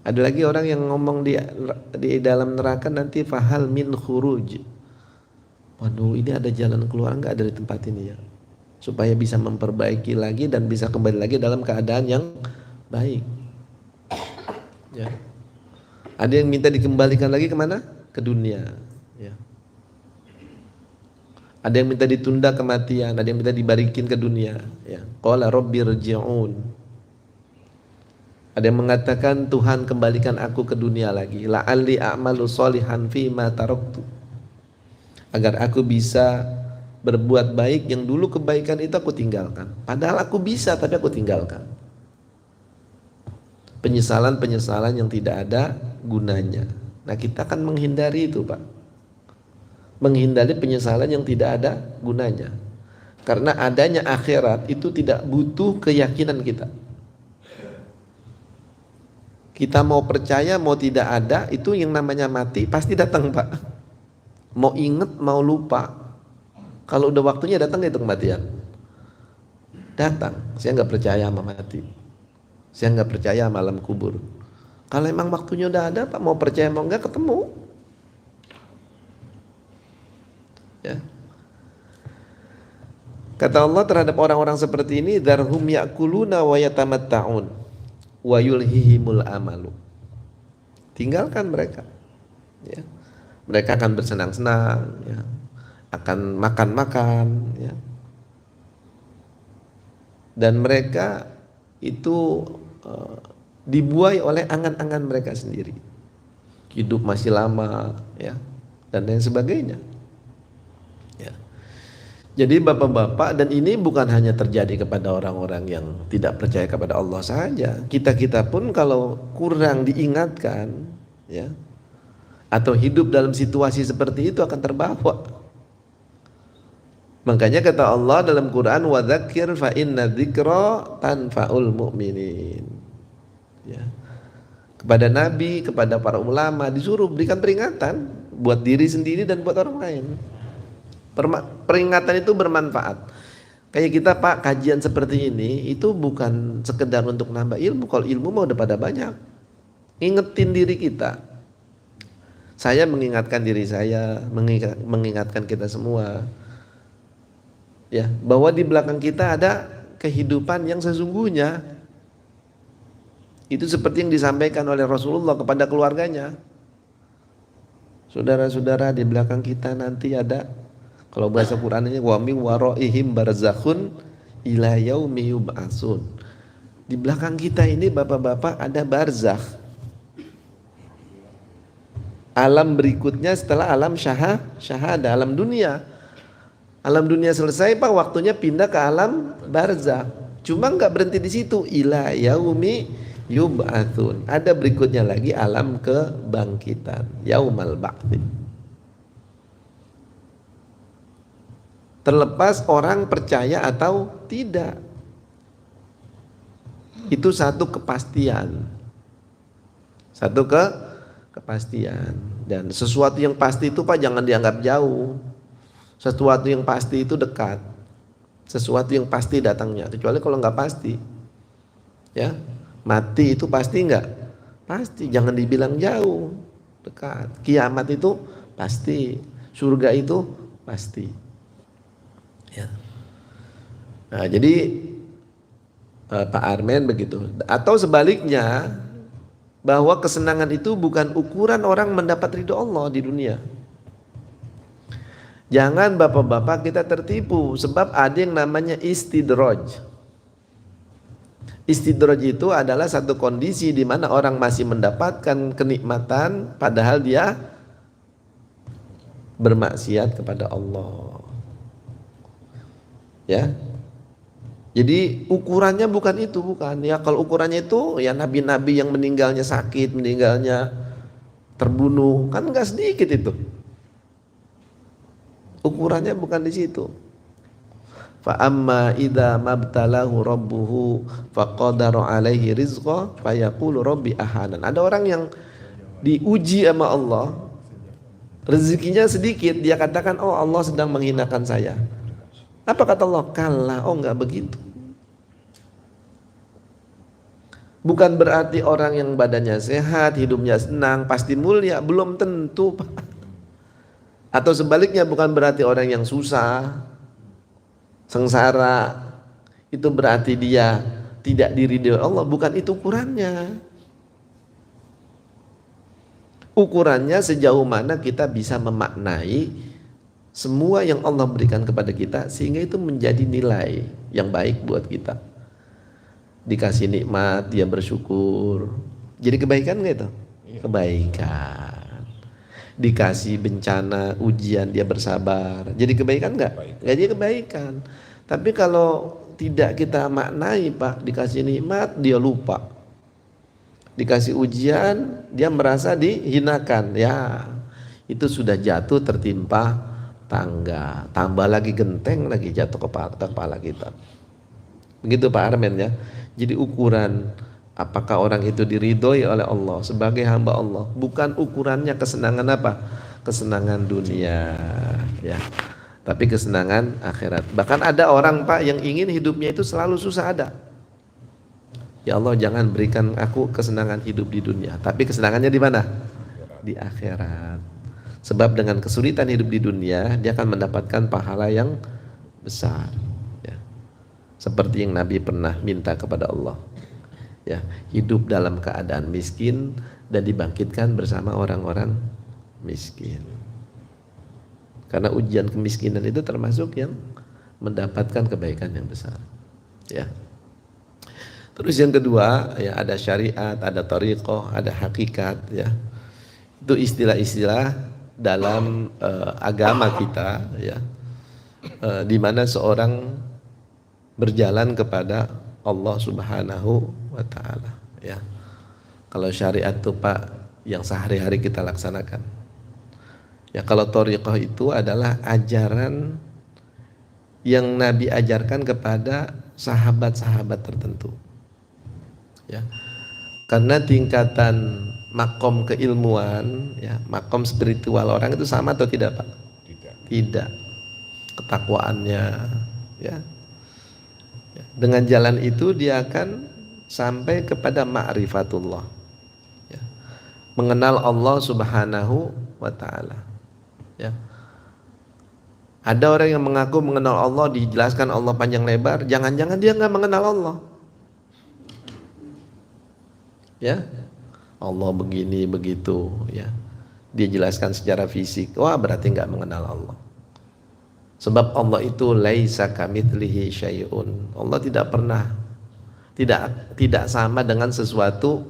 Ada lagi orang yang ngomong di dalam neraka nanti, fahal min khuruj. Waduh, ini ada jalan keluar nggak dari tempat ini, ya, supaya bisa memperbaiki lagi dan bisa kembali lagi dalam keadaan yang baik, ya. Ada yang minta dikembalikan lagi kemana? Ke dunia, ya. Ada yang minta ditunda kematian, ada yang minta dibalikin ke dunia, ya. Qala rabbi rji'un. Ada yang mengatakan Tuhan kembalikan aku ke dunia lagi, la'alli a'malu sholihan fi ma taraktu, agar aku bisa berbuat baik yang dulu kebaikan itu aku tinggalkan. Padahal aku bisa tapi aku tinggalkan. Penyesalan-penyesalan yang tidak ada gunanya. Nah, kita akan menghindari itu, Pak. Menghindari penyesalan yang tidak ada gunanya. Karena adanya akhirat itu tidak butuh keyakinan kita. Kita mau percaya mau tidak ada, itu yang namanya mati pasti datang, Pak. Mau inget mau lupa, kalau udah waktunya datang itu kematian. Datang. Saya nggak percaya sama mati. Saya nggak percaya sama alam kubur. Kalau emang waktunya udah ada, Pak, mau percaya mau nggak ketemu. Ya. Kata Allah terhadap orang-orang seperti ini, darhum ya'kuluna wa yatamatta'un wa yulhihimul amalu. Tinggalkan mereka, ya. Mereka akan bersenang-senang, ya. Akan makan-makan, ya. Dan mereka itu dibuai oleh angan-angan mereka sendiri. Hidup masih lama, ya, dan lain sebagainya. Ya. Jadi bapak-bapak, dan ini bukan hanya terjadi kepada orang-orang yang tidak percaya kepada Allah saja. Kita-kita pun kalau kurang diingatkan, ya, atau hidup dalam situasi seperti itu akan terbawa. Makanya kata Allah dalam Quran, wa dzakir fa inna dzikra tanfaul mu'minin. Ya. Kepada Nabi, kepada para ulama disuruh berikan peringatan buat diri sendiri dan buat orang lain. Peringatan itu bermanfaat. Kayak kita, Pak, kajian seperti ini itu bukan sekedar untuk nambah ilmu. Kalau ilmu mau udah pada banyak. Ingetin diri kita. Saya mengingatkan diri saya, mengingatkan kita semua, ya, bahwa di belakang kita ada kehidupan yang sesungguhnya. Itu seperti yang disampaikan oleh Rasulullah kepada keluarganya. Saudara-saudara, di belakang kita nanti ada, kalau bahasa Qurannya, wa min waraihim barzakhun ila yaumi yub'atsun. Di belakang kita ini bapak-bapak ada barzakh. Alam berikutnya setelah alam syahada, alam dunia. Alam dunia selesai, Pak, waktunya pindah ke alam barzakh. Cuma nggak berhenti di situ, ila yaumi yub'atsun. Ada berikutnya lagi alam kebangkitan, yaumal ba'ts. Terlepas orang percaya atau tidak, itu satu kepastian, satu kepastian. Dan sesuatu yang pasti itu, Pak, jangan dianggap jauh. Sesuatu yang pasti itu dekat. Sesuatu yang pasti datangnya, kecuali kalau nggak pasti, ya. Mati itu pasti nggak? Pasti. Jangan dibilang jauh, dekat. Kiamat itu pasti. Surga itu pasti. Ya. Nah, jadi Pak Armen begitu. Atau sebaliknya, bahwa kesenangan itu bukan ukuran orang mendapat ridho Allah di dunia. Jangan bapak-bapak kita tertipu, sebab ada yang namanya istidraj. Istidraj itu adalah satu kondisi di mana orang masih mendapatkan kenikmatan padahal dia bermaksiat kepada Allah. Ya. Jadi ukurannya bukan itu, bukan. Ya, kalau ukurannya itu ya nabi-nabi yang meninggalnya sakit, meninggalnya terbunuh, kan enggak sedikit itu. Ukurannya bukan di situ. Fa amma idza mabtalahu rabbuhu faqadara alaihi rizqa fayaqulu rabbi ahanan. Ada orang yang diuji sama Allah, rezekinya sedikit, dia katakan, oh Allah sedang menghinakan saya. Apa kata Allah? Kalla, oh enggak begitu. Bukan berarti orang yang badannya sehat, hidupnya senang, pasti mulia, belum tentu, Pak. Atau sebaliknya, bukan berarti orang yang susah, sengsara, itu berarti dia tidak diridhoi Allah. Bukan itu ukurannya. Ukurannya sejauh mana kita bisa memaknai semua yang Allah berikan kepada kita sehingga itu menjadi nilai yang baik buat kita. Dikasih nikmat dia bersyukur. Jadi kebaikan nggak itu? Kebaikan. Dikasih bencana, ujian dia bersabar. Jadi kebaikan nggak? Nggak jadi kebaikan. Tapi kalau tidak kita maknai Pak, dikasih nikmat dia lupa, dikasih ujian dia merasa dihinakan, ya itu sudah jatuh tertimpa tangga, tambah lagi genteng lagi jatuh ke kepala kita. Begitu Pak Armen ya. Jadi ukuran apakah orang itu diridhoi oleh Allah sebagai hamba Allah, bukan ukurannya kesenangan apa? Kesenangan dunia ya, tapi kesenangan akhirat. Bahkan ada orang Pak yang ingin hidupnya itu selalu susah ada. Ya Allah jangan berikan aku kesenangan hidup di dunia, tapi kesenangannya di mana? Di akhirat. Sebab dengan kesulitan hidup di dunia dia akan mendapatkan pahala yang besar. Ya. Seperti yang Nabi pernah minta kepada Allah. Ya, hidup dalam keadaan miskin dan dibangkitkan bersama orang-orang miskin. Karena ujian kemiskinan itu termasuk yang mendapatkan kebaikan yang besar. Ya. Terus yang kedua, ya ada syariat, ada thariqah, ada hakikat, ya. Itu istilah-istilah dalam agama kita, ya. Di mana seorang berjalan kepada Allah Subhanahu wa taala, ya. Kalau syariat itu Pak yang sehari-hari kita laksanakan. Ya kalau thariqah itu adalah ajaran yang Nabi ajarkan kepada sahabat-sahabat tertentu. Ya. Karena tingkatan makom keilmuan, ya, makom spiritual orang itu sama atau tidak Pak? Tidak. Ketakwaannya, ya. Dengan jalan itu dia akan sampai kepada ma'rifatullah, ya. Mengenal Allah Subhanahu wa taala, ya. Ada orang yang mengaku mengenal Allah, dijelaskan Allah panjang lebar, jangan-jangan dia nggak mengenal Allah. Ya, Allah begini begitu, ya. Dia jelaskan secara fisik, wah berarti nggak mengenal Allah. Sebab Allah itu laisa kamitslihi syai'un. Allah tidak pernah, tidak sama dengan sesuatu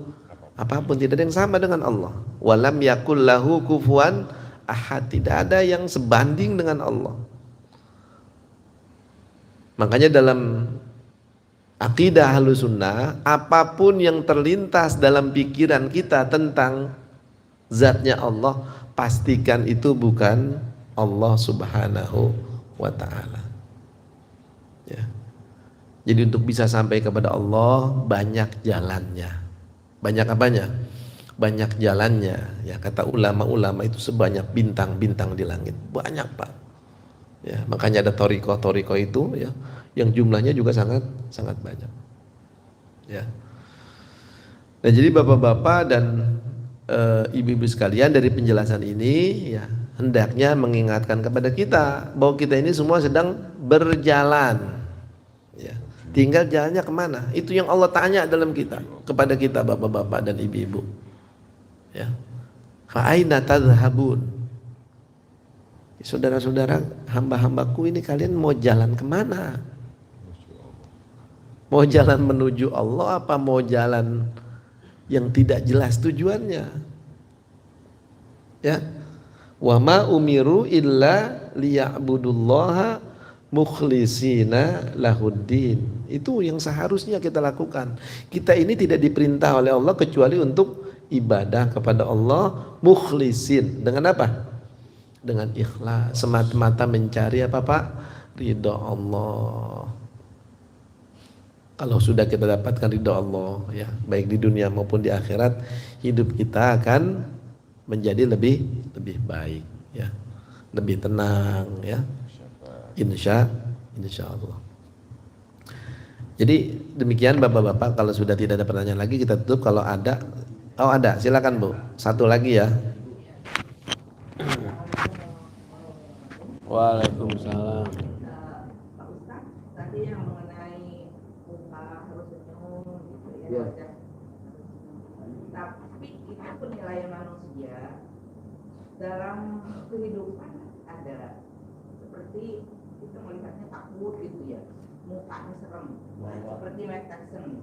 apapun, tidak ada yang sama dengan Allah. Walam yakul lahu kufuwan ahad, tidak ada yang sebanding dengan Allah. Makanya dalam akidah Ahlus Sunnah, apapun yang terlintas dalam pikiran kita tentang zatnya Allah, pastikan itu bukan Allah Subhanahu wa ta'ala, ya. Jadi untuk bisa sampai kepada Allah banyak jalannya. Banyak apanya? Banyak jalannya, ya. Kata ulama-ulama itu sebanyak bintang-bintang di langit. Banyak Pak, ya. Makanya ada thariqah itu, ya, yang jumlahnya juga sangat banyak, ya. Nah jadi bapak-bapak dan ibu-ibu sekalian, dari penjelasan ini, ya, hendaknya mengingatkan kepada kita bahwa kita ini semua sedang berjalan, ya. Tinggal jalannya kemana? Itu yang Allah tanya dalam kita, kepada kita bapak-bapak dan ibu-ibu, ya. Fa aina tadhhabun? Saudara-saudara, hamba-hambaku ini kalian mau jalan kemana? Mau jalan menuju Allah apa mau jalan yang tidak jelas tujuannya? Ya. Wa ma umiru illa liya'budullaha mukhlishina lahuddin. Itu yang seharusnya kita lakukan. Kita ini tidak diperintah oleh Allah kecuali untuk ibadah kepada Allah mukhlisin. Dengan apa? Dengan ikhlas, semata-mata mencari apa Pak? Ridha Allah. Kalau sudah kita dapatkan ridha Allah, ya, baik di dunia maupun di akhirat, hidup kita akan menjadi lebih baik, ya, lebih tenang, ya, insya Allah. Jadi demikian bapak-bapak, kalau sudah tidak ada pertanyaan lagi kita tutup. Kalau ada, ada, silakan Bu. Satu lagi ya. Waalaikumsalam. Pak Ustadz, tadi yang mengenai muka harus senyum gitu Ya. ya. Tapi itu penilaian manusia dalam kehidupan ada seperti kita melihatnya takut gitu ya, mukanya serem, seperti Mike Tyson.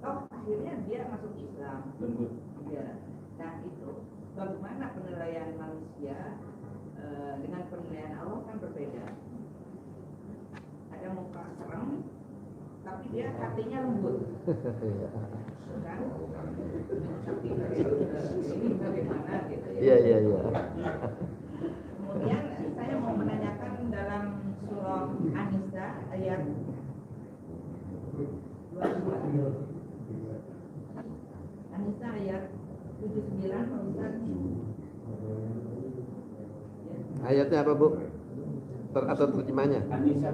toh akhirnya dia masuk Islam. Ya. Nah itu bagaimana penilaian manusia dengan penilaian Allah kan berbeda. Ada muka serem, tapi dia hatinya lembut. Kan? Tapi ini bagaimana gitu ya? Iya. Kemudian saya mau menanyakan dalam surah An-Nisa ayat 22. An-Nisa ayat 79 Pak Ustaz. Ayatnya apa Bu? Atau terjemahnya? An-Nisa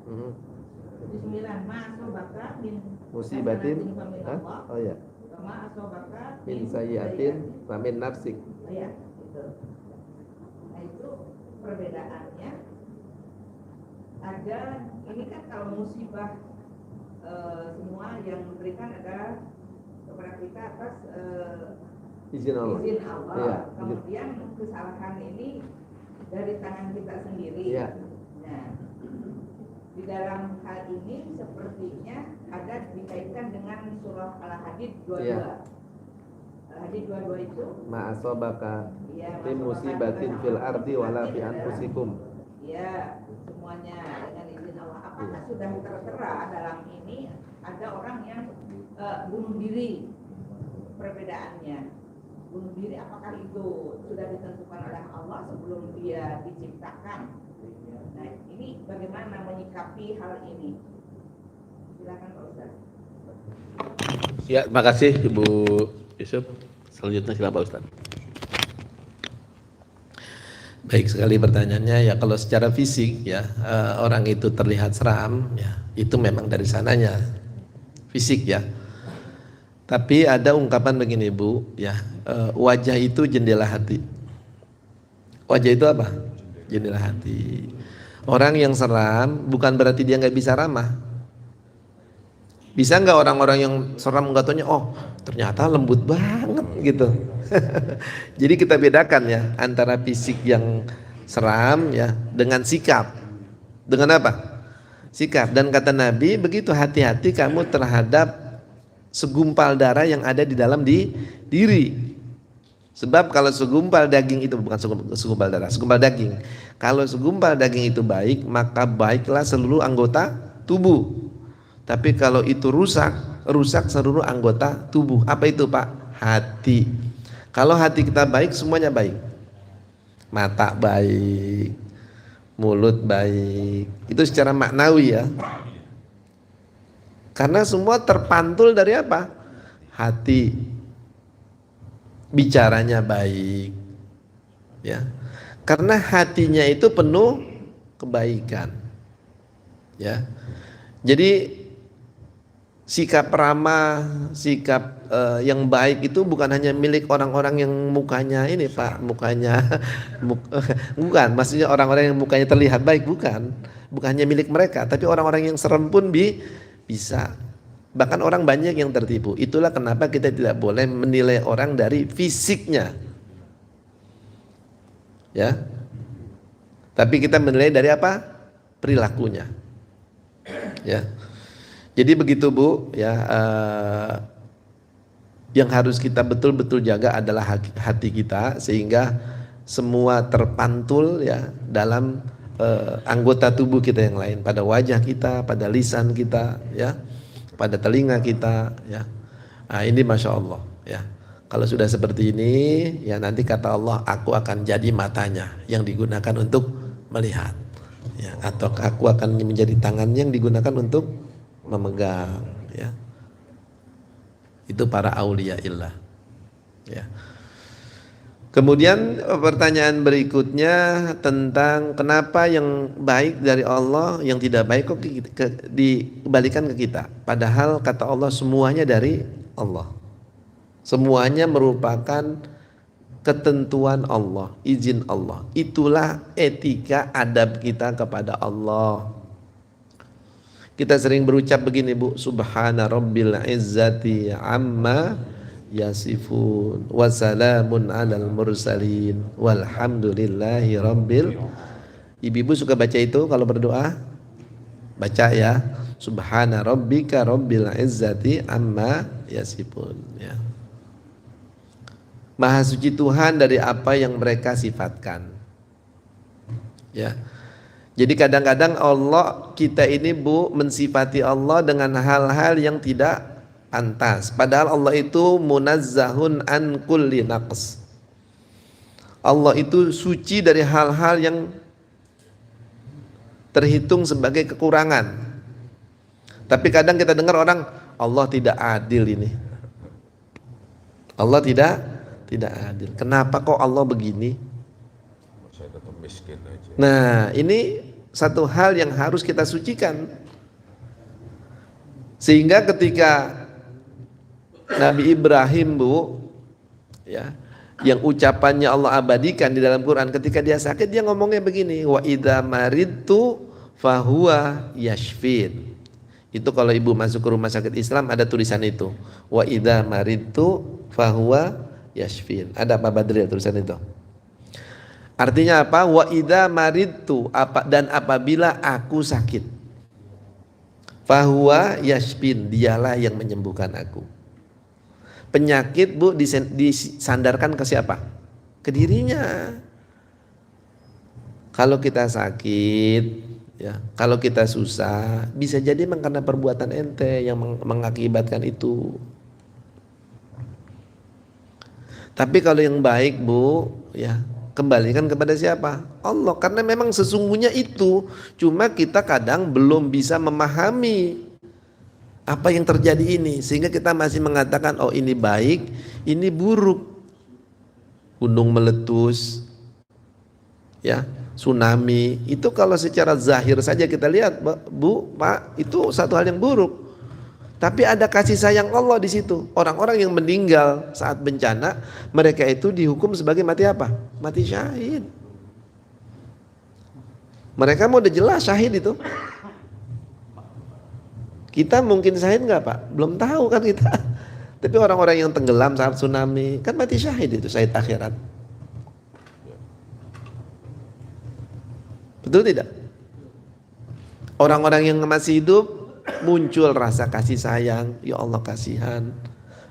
Mhm. 79 ma asobaka min Musibatin. famin Hah? Allah Oh ya. wa ma asobaka Min sayyiatin famin nafsik. ya gitu. Nah itu perbedaannya ada ini kan kalau musibah semua yang diberikan adalah kepada kita atas Izin Allah. izin Allah. Iya. Kemudian kesalahan ini dari tangan kita sendiri. Iya. Nah, di dalam hal ini sepertinya ada dikaitkan dengan surah Al-Hadid 22. Iya. Al-Hadid 22 itu Ma asabaka ya min musibatin fil ardi wala fi anfusikum. ya semuanya dengan izin Allah. Apakah sudah tertera dalam ini ada orang yang bunuh diri? Perbedaannya bunuh diri apakah itu sudah ditentukan oleh Allah sebelum dia diciptakan? Nah ini bagaimana menyikapi hal ini? Silakan Pak Ustaz. Ya, terima kasih Ibu Yusuf. Selanjutnya silakan Pak Ustaz. Baik sekali pertanyaannya. Ya kalau secara fisik ya orang itu terlihat seram ya itu memang dari sananya fisik ya. Tapi ada ungkapan begini Bu ya wajah itu jendela hati. Wajah itu apa? Jendela hati. Orang yang seram bukan berarti dia nggak bisa ramah. Bisa nggak orang-orang yang seram nggak taunya oh ternyata lembut banget gitu. Jadi kita bedakan ya antara fisik yang seram ya dengan sikap. Dengan apa? Sikap. Dan kata Nabi begitu hati-hati kamu terhadap segumpal darah yang ada di dalam diri. Sebab kalau segumpal daging itu bukan segumpal darah, segumpal daging. Kalau segumpal daging itu baik, maka baiklah seluruh anggota tubuh. Tapi kalau itu rusak seluruh anggota tubuh. Apa itu Pak? Hati. Kalau hati kita baik, semuanya baik. Mata baik, mulut baik. Itu secara maknawi ya. Karena semua terpantul dari apa? Hati. Bicaranya baik. Ya. Karena hatinya itu penuh kebaikan. Ya. Jadi sikap ramah, sikap yang baik itu bukan hanya milik orang-orang yang mukanya ini Pak, bukan, maksudnya orang-orang yang mukanya terlihat baik, bukan hanya milik mereka, tapi orang-orang yang serem pun bisa. Bahkan orang banyak yang tertipu. Itulah kenapa kita tidak boleh menilai orang dari fisiknya, ya. Tapi kita menilai dari apa? Perilakunya, ya. Jadi begitu Bu, ya. Yang harus kita betul-betul jaga adalah hati kita sehingga semua terpantul ya dalam anggota tubuh kita yang lain, pada wajah kita, pada lisan kita, ya, pada telinga kita, ya. Nah, ini masya Allah, ya. Kalau sudah seperti ini, ya nanti kata Allah, aku akan jadi matanya yang digunakan untuk melihat, ya, atau aku akan menjadi tangan yang digunakan untuk memegang, ya. Itu para aulia illah, ya. Kemudian pertanyaan berikutnya tentang kenapa yang baik dari Allah, yang tidak baik kok dikembalikan ke kita. Padahal kata Allah semuanya dari Allah. Semuanya merupakan ketentuan Allah, izin Allah. Itulah etika adab kita kepada Allah. Kita sering berucap begini Bu, subhana rabbil izzati amma yasifun wa salamun alal mursalin walhamdulillahi rabbil. Ibu-ibu suka baca itu kalau berdoa? Baca ya. Subhana rabbika rabbil izzati amma yasifun, ya. Maha suci Tuhan dari apa yang mereka sifatkan. Ya. Jadi kadang-kadang Allah, kita ini Bu, mensifati Allah dengan hal-hal yang tidak pantas. Padahal Allah itu munazzahun an kulli naqs. Allah itu suci dari hal-hal yang terhitung sebagai kekurangan. Tapi kadang kita dengar orang, Allah tidak adil ini. Allah tidak adil. Kenapa kok Allah begini? Saya tetap miskin aja. Nah, ini satu hal yang harus kita sucikan. Sehingga ketika Nabi Ibrahim, Bu, ya, yang ucapannya Allah abadikan di dalam Quran, ketika dia sakit dia ngomongnya begini, wa idza maridtu fahuwa yashfin. Itu kalau ibu masuk ke rumah sakit Islam ada tulisan itu, wa idza maridtu fahuwa yashfin. Ada apa Badril tulisan itu? Artinya apa? Wa idza maridtu, dan apabila aku sakit, fahuwa yashfin, dialah yang menyembuhkan aku. Penyakit, Bu, disandarkan ke siapa? Ke dirinya. Kalau kita sakit, ya, kalau kita susah, bisa jadi memang karena perbuatan ente yang mengakibatkan itu. Tapi kalau yang baik, Bu, ya, kembalikan kepada siapa? Allah. Karena memang sesungguhnya itu, cuma kita kadang belum bisa memahami apa yang terjadi ini, sehingga kita masih mengatakan, oh ini baik, ini buruk. Gunung meletus, ya, tsunami, itu kalau secara zahir saja kita lihat, Bu, Pak, itu satu hal yang buruk. Tapi ada kasih sayang Allah di situ. Orang-orang yang meninggal saat bencana, mereka itu dihukum sebagai mati apa? Mati syahid. Mereka mau udah jelas syahid itu. Kita mungkin syahid nggak Pak? Belum tahu kan kita. Tapi orang-orang yang tenggelam saat tsunami kan mati syahid itu, syahid akhirat. Betul tidak? Orang-orang yang masih hidup muncul rasa kasih sayang, ya Allah kasihan,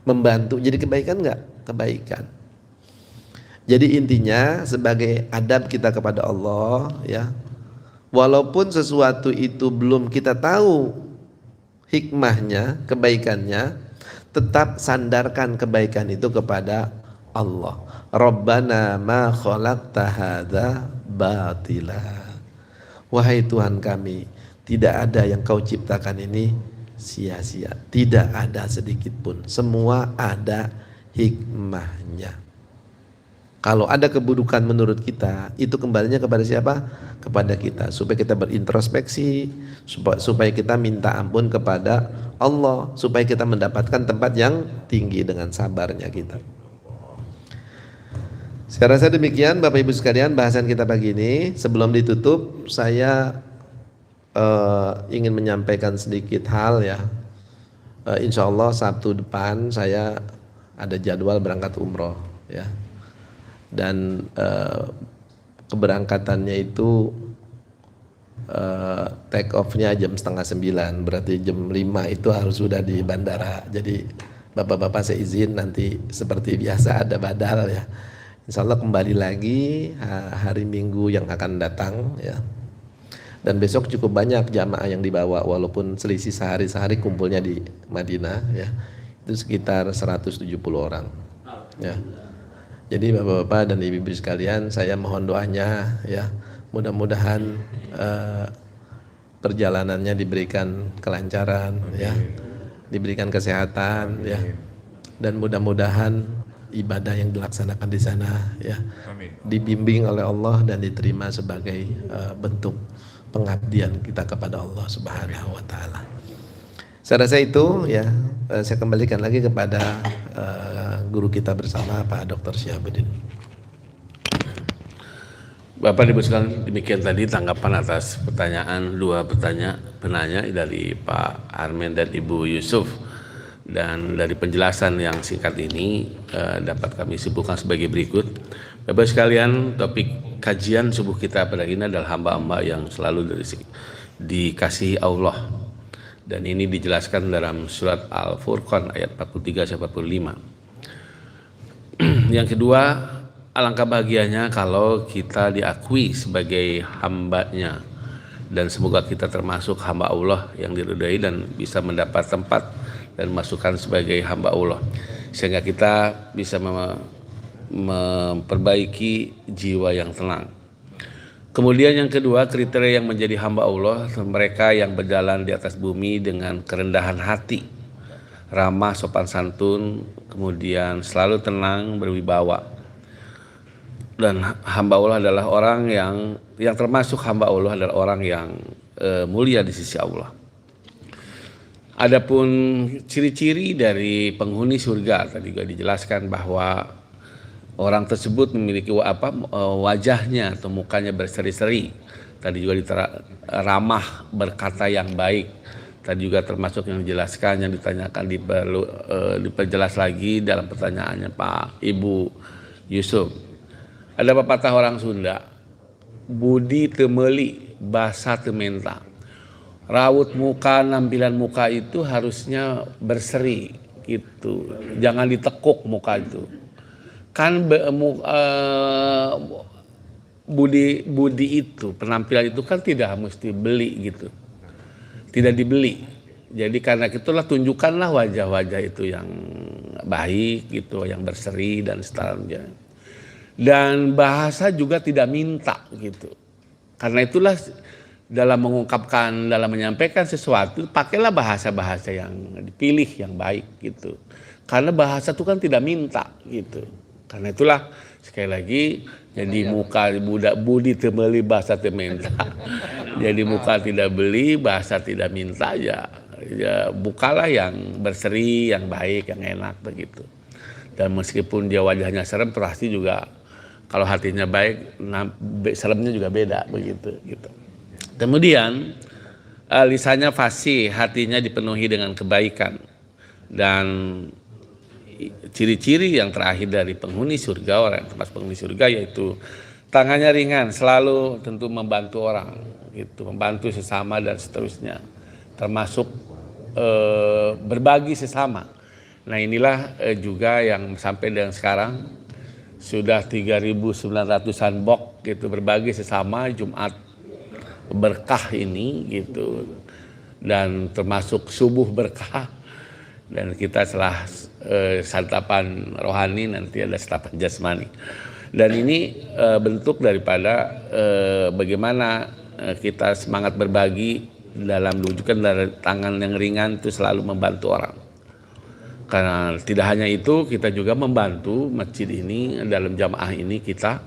membantu. Jadi kebaikan nggak? Kebaikan. Jadi intinya sebagai adab kita kepada Allah, ya, walaupun sesuatu itu belum kita tahu hikmahnya, kebaikannya, tetap sandarkan kebaikan itu kepada Allah. Rabbana ma khalaqta hadza batila. Wahai Tuhan kami, tidak ada yang kau ciptakan ini sia-sia. Tidak ada sedikit pun. Semua ada hikmahnya. Kalau ada keburukan menurut kita, itu kembalinya kepada siapa? Kepada kita. Supaya kita berintrospeksi, supaya kita minta ampun kepada Allah, supaya kita mendapatkan tempat yang tinggi dengan sabarnya kita. Saya rasa demikian Bapak Ibu sekalian bahasan kita pagi ini. Sebelum ditutup, saya ingin menyampaikan sedikit hal, ya. Insya Allah Sabtu depan saya ada jadwal berangkat umroh, ya. Dan keberangkatannya itu take off-nya jam 8:30, berarti jam 5 itu harus sudah di bandara. Jadi bapak-bapak saya izin nanti seperti biasa ada badal, ya. Insya Allah kembali lagi hari Minggu yang akan datang, ya. Dan besok cukup banyak jamaah yang dibawa, walaupun selisih sehari kumpulnya di Madinah, ya. Itu sekitar 170 orang, ya. Jadi bapak-bapak dan ibu-ibu sekalian, saya mohon doanya, ya, mudah-mudahan perjalanannya diberikan kelancaran, ya, diberikan kesehatan, ya, dan mudah-mudahan ibadah yang dilaksanakan di sana, ya, dibimbing oleh Allah dan diterima sebagai bentuk pengabdian kita kepada Allah Subhanahu wa taala. Saya rasa itu, ya. Saya kembalikan lagi kepada guru kita bersama Pak Dr. Syihabuddin. Bapak Ibu sekalian, demikian tadi tanggapan atas dua penanya dari Pak Armen dan Ibu Yusuf. Dan dari penjelasan yang singkat ini dapat kami simpulkan sebagai berikut. Bapak sekalian, topik kajian subuh kita pada ini adalah hamba-hamba yang selalu dikasihi Allah. Dan ini dijelaskan dalam surat Al-Furqan ayat 43-45. Yang kedua, alangkah bahagianya kalau kita diakui sebagai hambanya, dan semoga kita termasuk hamba Allah yang diridhai dan bisa mendapat tempat dan masukan sebagai hamba Allah, sehingga kita bisa memperbaiki jiwa yang tenang. Kemudian yang kedua, kriteria yang menjadi hamba Allah, mereka yang berjalan di atas bumi dengan kerendahan hati, ramah, sopan santun, kemudian selalu tenang, berwibawa. Dan hamba Allah adalah orang yang termasuk hamba Allah adalah orang yang mulia di sisi Allah. Adapun ciri-ciri dari penghuni surga tadi juga dijelaskan bahwa orang tersebut memiliki wajahnya atau mukanya berseri-seri. Tadi juga ramah, berkata yang baik. Tadi juga termasuk yang dijelaskan, yang ditanyakan diperjelas lagi dalam pertanyaannya Pak Ibu Yusuf. Ada pepatah orang Sunda, budi temeli, basa tementa. Raut muka, nampilan muka itu harusnya berseri gitu. Jangan ditekuk muka itu. Kan budi itu, penampilan itu kan tidak mesti beli gitu. Tidak dibeli. Jadi karena itulah tunjukkanlah wajah-wajah itu yang baik gitu, yang berseri dan seterusnya. Dan bahasa juga tidak minta gitu. Karena itulah dalam mengungkapkan, dalam menyampaikan sesuatu, pakailah bahasa-bahasa yang dipilih yang baik gitu. Karena bahasa itu kan tidak minta gitu. Karena itulah sekali lagi, jadi muka budi temeli bahasa tementa. Jadi muka tidak beli, bahasa tidak minta, ya bukalah yang berseri, yang baik, yang enak begitu. Dan meskipun dia wajahnya serem, pasti juga kalau hatinya baik, seremnya juga beda begitu gitu. Kemudian lisannya fasih, hatinya dipenuhi dengan kebaikan. Dan ciri-ciri yang terakhir dari penghuni surga, orang yang termasuk penghuni surga, yaitu tangannya ringan, selalu tentu membantu orang gitu, membantu sesama dan seterusnya, termasuk berbagi sesama. Nah inilah juga yang sampai dengan sekarang sudah 3.900-an bok gitu, berbagi sesama Jumat berkah ini gitu, dan termasuk subuh berkah, dan kita setelah santapan rohani nanti ada santapan jasmani. Dan ini bentuk daripada bagaimana kita semangat berbagi dalam menunjukkan dari tangan yang ringan itu selalu membantu orang. Karena tidak hanya itu, kita juga membantu masjid ini dalam jamaah ini, kita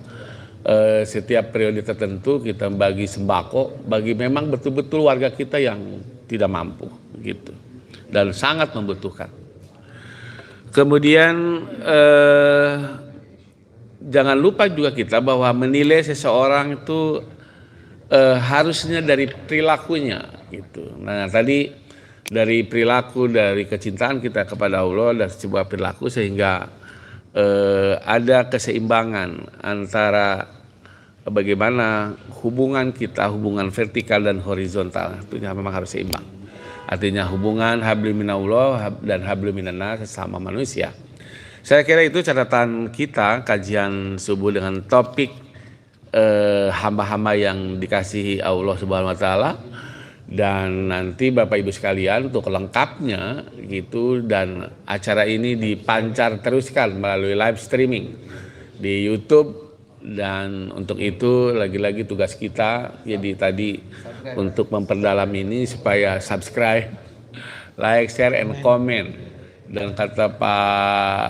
setiap periode tertentu kita bagi sembako bagi memang betul-betul warga kita yang tidak mampu gitu dan sangat membutuhkan. Kemudian jangan lupa juga kita bahwa menilai seseorang itu harusnya dari perilakunya gitu. Nah tadi dari perilaku, dari kecintaan kita kepada Allah dan sebuah perilaku, sehingga ada keseimbangan antara bagaimana hubungan kita, hubungan vertikal dan horizontal, itu memang harus seimbang. Artinya hubungan hablum minallah dan hablum minannas sesama manusia. Saya kira itu catatan kita kajian subuh dengan topik hamba-hamba yang dikasihi Allah Subhanahu wa taala. Dan nanti Bapak Ibu sekalian untuk lengkapnya gitu, dan acara ini dipancar teruskan melalui live streaming di YouTube. Dan untuk itu lagi-lagi tugas kita jadi tadi untuk memperdalam ini supaya subscribe, like, share, and comment. Dan kata Pak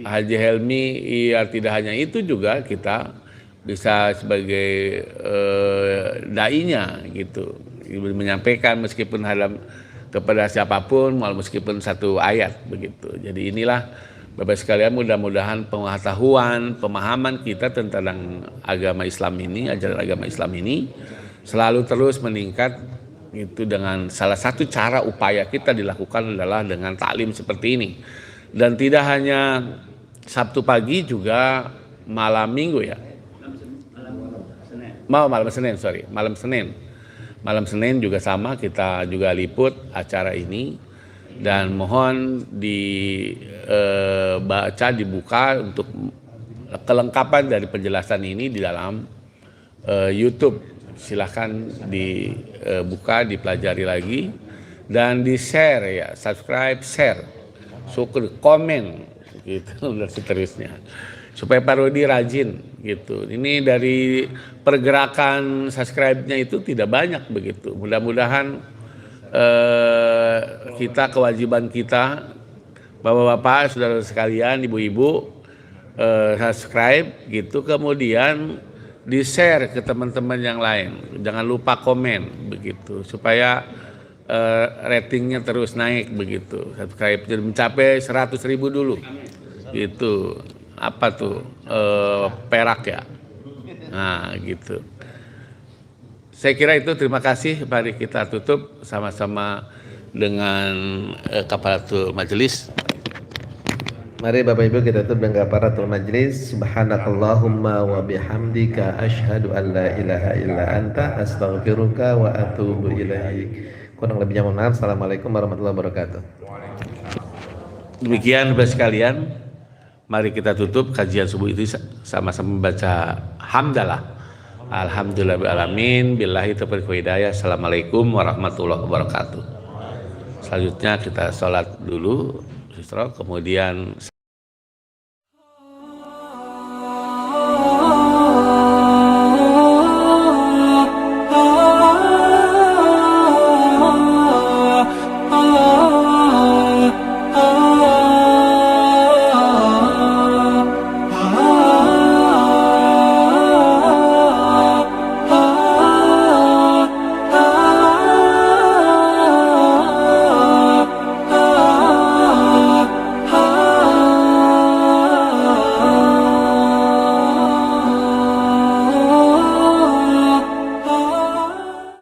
Haji Helmi, ya tidak hanya itu, juga kita bisa sebagai dai-nya gitu, menyampaikan meskipun kepada siapapun, meskipun satu ayat begitu. Jadi inilah Bapak sekalian, mudah-mudahan pengetahuan, pemahaman kita tentang agama Islam ini, ajaran agama Islam ini selalu terus meningkat itu. Dengan salah satu cara upaya kita dilakukan adalah dengan taklim seperti ini. Dan tidak hanya Sabtu pagi, juga malam Minggu ya. Malam Senin. Malam Senin juga sama, kita juga liput acara ini dan mohon dibaca, dibuka untuk kelengkapan dari penjelasan ini di dalam YouTube. Silahkan dibuka, dipelajari lagi dan di share ya, subscribe, share, syukur, komen gitu dan seterusnya. Supaya Pak Rudi rajin gitu. Ini dari pergerakan subscribe-nya itu tidak banyak begitu. Mudah-mudahan kita, kewajiban kita, Bapak-bapak, saudara sekalian, ibu-ibu, subscribe gitu, kemudian di-share ke teman-teman yang lain. Jangan lupa komen begitu supaya ratingnya terus naik begitu. Subscribe jadi mencapai 100.000 dulu. Gitu. Apa tuh? Perak ya. Nah, gitu. Saya kira itu, terima kasih. Mari kita tutup sama-sama dengan kafaratul majelis. Mari Bapak Ibu kita tutup dengan kafaratul majelis. Subhanakallahumma wa bihamdika asyhadu an la ilaha illa anta astaghfiruka wa atubu ilaik. Kurang lebihnya mohon maaf. Assalamualaikum warahmatullahi wabarakatuh. Demikian Bapak sekalian. Mari kita tutup kajian subuh itu sama-sama membaca hamdalah. Alhamdulillahirrahmanirrahim. Billahi taufiq wal hidayah. Assalamualaikum warahmatullahi wabarakatuh. Selanjutnya kita sholat dulu, kemudian